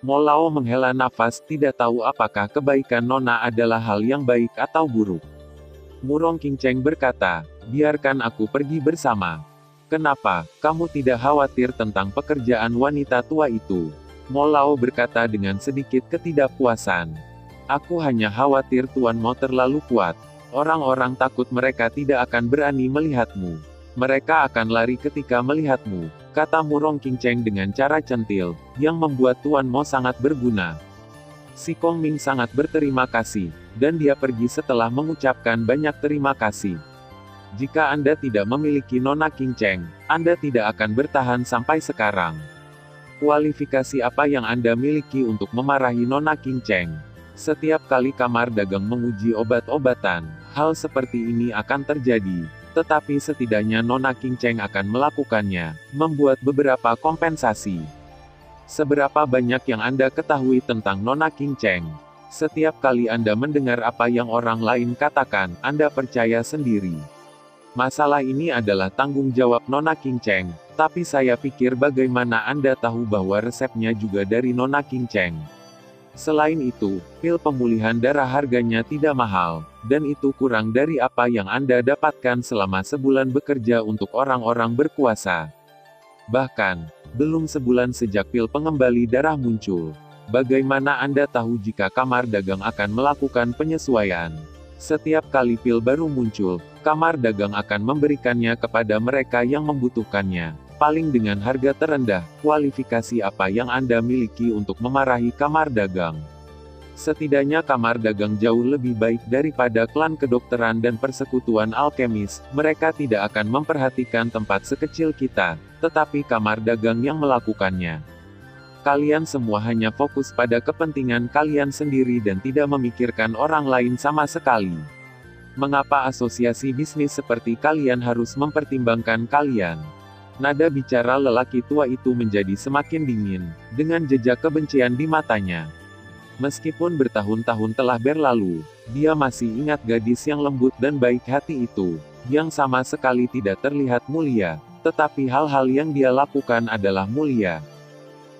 Mo Lao menghela nafas, tidak tahu apakah kebaikan Nona adalah hal yang baik atau buruk. Murong Qingcheng berkata, biarkan aku pergi bersama. Kenapa, kamu tidak khawatir tentang pekerjaan wanita tua itu? Mo Lao berkata dengan sedikit ketidakpuasan. Aku hanya khawatir Tuan Mo terlalu kuat. Orang-orang takut mereka tidak akan berani melihatmu. Mereka akan lari ketika melihatmu, kata Murong Qingcheng dengan cara centil, yang membuat Tuan Mo sangat berguna. Si Kongming sangat berterima kasih, dan dia pergi setelah mengucapkan banyak terima kasih. Jika Anda tidak memiliki Nona Qingcheng, Anda tidak akan bertahan sampai sekarang. Kualifikasi apa yang Anda miliki untuk memarahi Nona Qingcheng? Setiap kali kamar dagang menguji obat-obatan, hal seperti ini akan terjadi. Tetapi setidaknya Nona Qingcheng akan melakukannya, membuat beberapa kompensasi. Seberapa banyak yang Anda ketahui tentang Nona King Cheng? Setiap kali Anda mendengar apa yang orang lain katakan, Anda percaya sendiri. Masalah ini adalah tanggung jawab Nona King Cheng, tapi saya pikir bagaimana Anda tahu bahwa resepnya juga dari Nona King Cheng. Selain itu, pil pemulihan darah harganya tidak mahal, dan itu kurang dari apa yang Anda dapatkan selama sebulan bekerja untuk orang-orang berkuasa. Bahkan, belum sebulan sejak pil pengembali darah muncul. Bagaimana Anda tahu jika kamar dagang akan melakukan penyesuaian? Setiap kali pil baru muncul, kamar dagang akan memberikannya kepada mereka yang membutuhkannya. Paling dengan harga terendah, kualifikasi apa yang Anda miliki untuk memarahi kamar dagang? Setidaknya kamar dagang jauh lebih baik daripada klan kedokteran dan persekutuan alkemis. Mereka tidak akan memperhatikan tempat sekecil kita, tetapi kamar dagang yang melakukannya. Kalian semua hanya fokus pada kepentingan kalian sendiri dan tidak memikirkan orang lain sama sekali. Mengapa asosiasi bisnis seperti kalian harus mempertimbangkan kalian? Nada bicara lelaki tua itu menjadi semakin dingin, dengan jejak kebencian di matanya. Meskipun bertahun-tahun telah berlalu, dia masih ingat gadis yang lembut dan baik hati itu, yang sama sekali tidak terlihat mulia, tetapi hal-hal yang dia lakukan adalah mulia.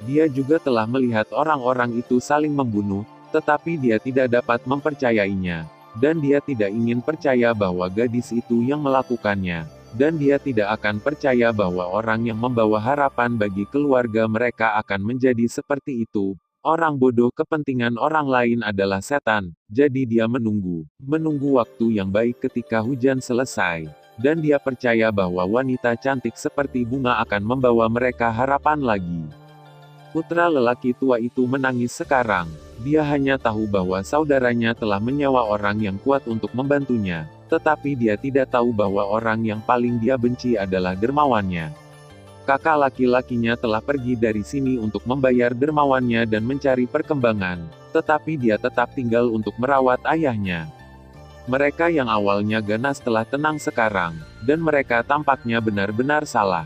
Dia juga telah melihat orang-orang itu saling membunuh, tetapi dia tidak dapat mempercayainya, dan dia tidak ingin percaya bahwa gadis itu yang melakukannya, dan dia tidak akan percaya bahwa orang yang membawa harapan bagi keluarga mereka akan menjadi seperti itu. Orang bodoh kepentingan orang lain adalah setan, jadi dia menunggu waktu yang baik ketika hujan selesai, dan dia percaya bahwa wanita cantik seperti bunga akan membawa mereka harapan lagi. Putra lelaki tua itu menangis sekarang. Dia hanya tahu bahwa saudaranya telah menyewa orang yang kuat untuk membantunya, tetapi dia tidak tahu bahwa orang yang paling dia benci adalah dermawannya. Kakak laki-lakinya telah pergi dari sini untuk membayar dermawannya dan mencari perkembangan, tetapi dia tetap tinggal untuk merawat ayahnya. Mereka yang awalnya ganas telah tenang sekarang, dan mereka tampaknya benar-benar salah.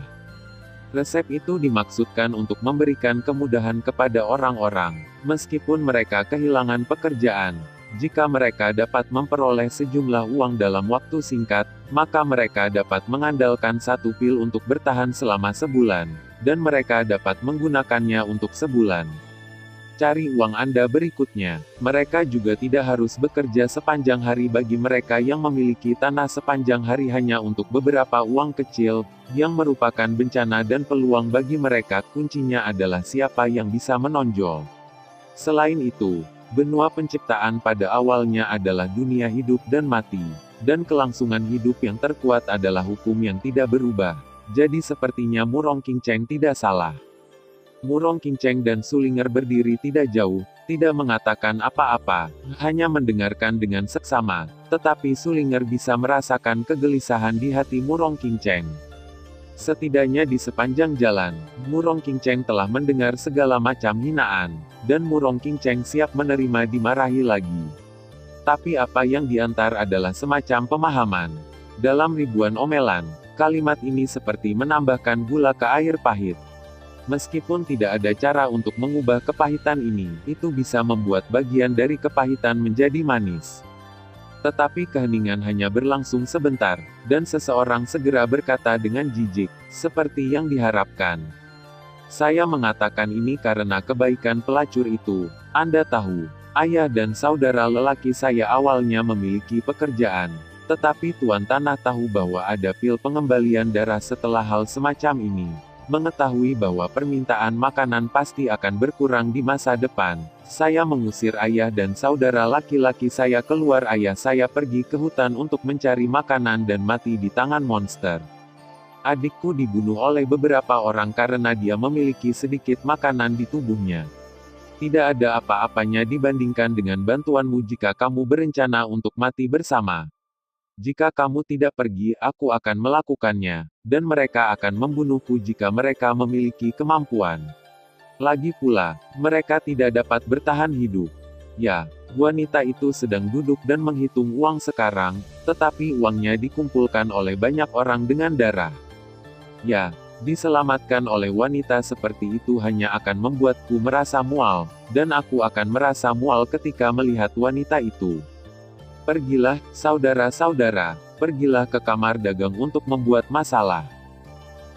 Resep itu dimaksudkan untuk memberikan kemudahan kepada orang-orang, meskipun mereka kehilangan pekerjaan. Jika mereka dapat memperoleh sejumlah uang dalam waktu singkat, maka mereka dapat mengandalkan satu pil untuk bertahan selama sebulan, dan mereka dapat menggunakannya untuk sebulan. Cari uang Anda berikutnya. Mereka juga tidak harus bekerja sepanjang hari bagi mereka yang memiliki tanah sepanjang hari hanya untuk beberapa uang kecil, yang merupakan bencana dan peluang bagi mereka. Kuncinya adalah siapa yang bisa menonjol. Selain itu, benua penciptaan pada awalnya adalah dunia hidup dan mati, dan kelangsungan hidup yang terkuat adalah hukum yang tidak berubah. Jadi sepertinya Murong King Cheng tidak salah. Murong King Cheng dan Sulinger berdiri tidak jauh, tidak mengatakan apa-apa, hanya mendengarkan dengan seksama, tetapi Sulinger bisa merasakan kegelisahan di hati Murong King Cheng. Setidaknya di sepanjang jalan, Murong King Cheng telah mendengar segala macam hinaan, dan Murong King Cheng siap menerima dimarahi lagi. Tapi apa yang diantar adalah semacam pemahaman. Dalam ribuan omelan, kalimat ini seperti menambahkan gula ke air pahit. Meskipun tidak ada cara untuk mengubah kepahitan ini, itu bisa membuat bagian dari kepahitan menjadi manis. Tetapi keheningan hanya berlangsung sebentar, dan seseorang segera berkata dengan jijik, seperti yang diharapkan. Saya mengatakan ini karena kebaikan pelacur itu. Anda tahu, ayah dan saudara lelaki saya awalnya memiliki pekerjaan, tetapi Tuan Tanah tahu bahwa ada pil pengembalian darah setelah hal semacam ini. Mengetahui bahwa permintaan makanan pasti akan berkurang di masa depan, saya mengusir ayah dan saudara laki-laki saya keluar. Ayah saya pergi ke hutan untuk mencari makanan dan mati di tangan monster. Adikku dibunuh oleh beberapa orang karena dia memiliki sedikit makanan di tubuhnya. Tidak ada apa-apanya dibandingkan dengan bantuanmu jika kamu berencana untuk mati bersama. Jika kamu tidak pergi, aku akan melakukannya, dan mereka akan membunuhku jika mereka memiliki kemampuan. Lagi pula, mereka tidak dapat bertahan hidup. Ya, wanita itu sedang duduk dan menghitung uang sekarang, tetapi uangnya dikumpulkan oleh banyak orang dengan darah. Ya, Diselamatkan oleh wanita seperti itu hanya akan membuatku merasa mual, dan aku akan merasa mual ketika melihat wanita itu. Pergilah, saudara-saudara, pergilah ke kamar dagang untuk membuat masalah.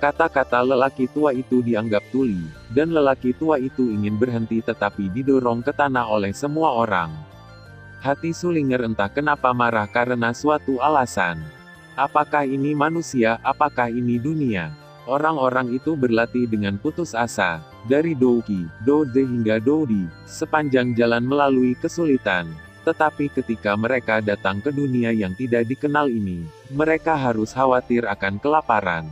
Kata-kata lelaki tua itu dianggap tuli, dan lelaki tua itu ingin berhenti tetapi didorong ke tanah oleh semua orang. Hati Sulinger entah kenapa marah karena suatu alasan. Apakah ini manusia, apakah ini dunia? Orang-orang itu berlatih dengan putus asa, dari Douki, Dode hingga Dodi, sepanjang jalan melalui kesulitan. Tetapi ketika mereka datang ke dunia yang tidak dikenal ini, mereka harus khawatir akan kelaparan.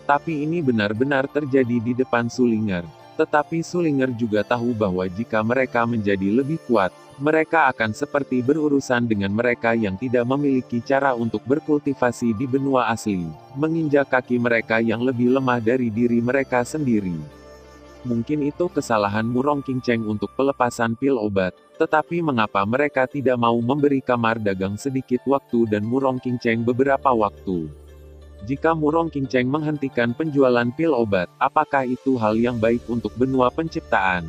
Tapi ini benar-benar terjadi di depan Sulinger. Tetapi Sulinger juga tahu bahwa jika mereka menjadi lebih kuat, mereka akan seperti berurusan dengan mereka yang tidak memiliki cara untuk berkultivasi di benua asli, menginjak kaki mereka yang lebih lemah dari diri mereka sendiri. Mungkin itu kesalahan Murong Qingcheng untuk pelepasan pil obat, tetapi mengapa mereka tidak mau memberi kamar dagang sedikit waktu dan Murong Qingcheng beberapa waktu? Jika Murong Qingcheng menghentikan penjualan pil obat, apakah itu hal yang baik untuk benua penciptaan?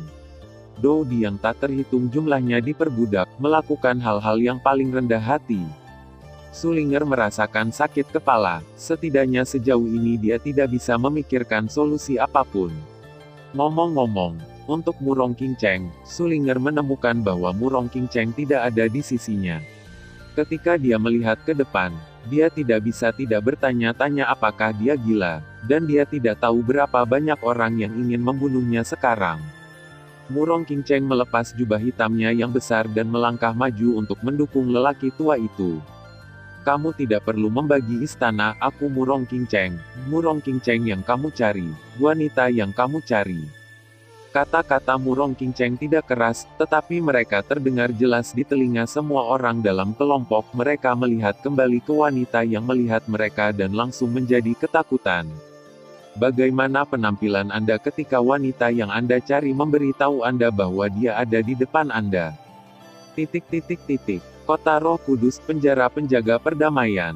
Dodi yang tak terhitung jumlahnya diperbudak, melakukan hal-hal yang paling rendah hati. Sulinger merasakan sakit kepala, setidaknya sejauh ini dia tidak bisa memikirkan solusi apapun. Ngomong-ngomong, untuk Murong Qingcheng, Sulinger menemukan bahwa Murong Qingcheng tidak ada di sisinya. Ketika dia melihat ke depan, dia tidak bisa tidak bertanya-tanya apakah dia gila, dan dia tidak tahu berapa banyak orang yang ingin membunuhnya sekarang. Murong Qingcheng melepas jubah hitamnya yang besar dan melangkah maju untuk mendukung lelaki tua itu. Kamu tidak perlu membagi istana, aku Murong Qingcheng. Murong Qingcheng yang kamu cari, wanita yang kamu cari. Kata-kata Murong Qingcheng tidak keras, tetapi mereka terdengar jelas di telinga semua orang dalam kelompok. Mereka melihat kembali ke wanita yang melihat mereka dan langsung menjadi ketakutan. Bagaimana penampilan Anda ketika wanita yang Anda cari memberitahu Anda bahwa dia ada di depan Anda? Kota Roh Kudus, penjara penjaga perdamaian.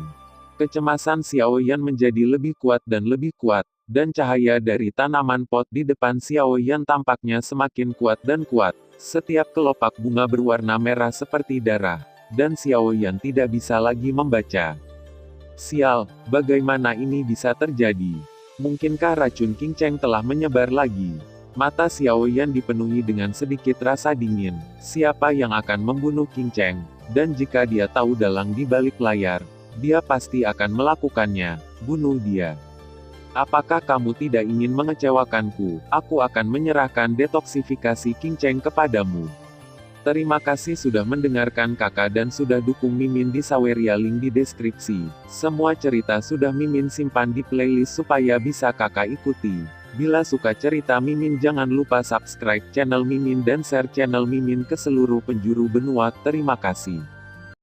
Kecemasan Xiao Yan menjadi lebih kuat dan lebih kuat. Dan cahaya dari tanaman pot di depan Xiao Yan tampaknya semakin kuat dan kuat. Setiap kelopak bunga berwarna merah seperti darah. Dan Xiao Yan tidak bisa lagi membaca. Sial, bagaimana ini bisa terjadi? Mungkinkah racun Qingcheng telah menyebar lagi? Mata Xiao Yan dipenuhi dengan sedikit rasa dingin. Siapa yang akan membunuh Qingcheng? Dan jika dia tahu dalang di balik layar, dia pasti akan melakukannya. Bunuh dia. Apakah kamu tidak ingin mengecewakanku? Aku akan menyerahkan detoksifikasi Qingcheng kepadamu. Terima kasih sudah mendengarkan kakak dan sudah dukung Mimin di Saweria, link di deskripsi. Semua cerita sudah Mimin simpan di playlist supaya bisa kakak ikuti. Bila suka cerita Mimin jangan lupa subscribe channel Mimin dan share channel Mimin ke seluruh penjuru benua. Terima kasih.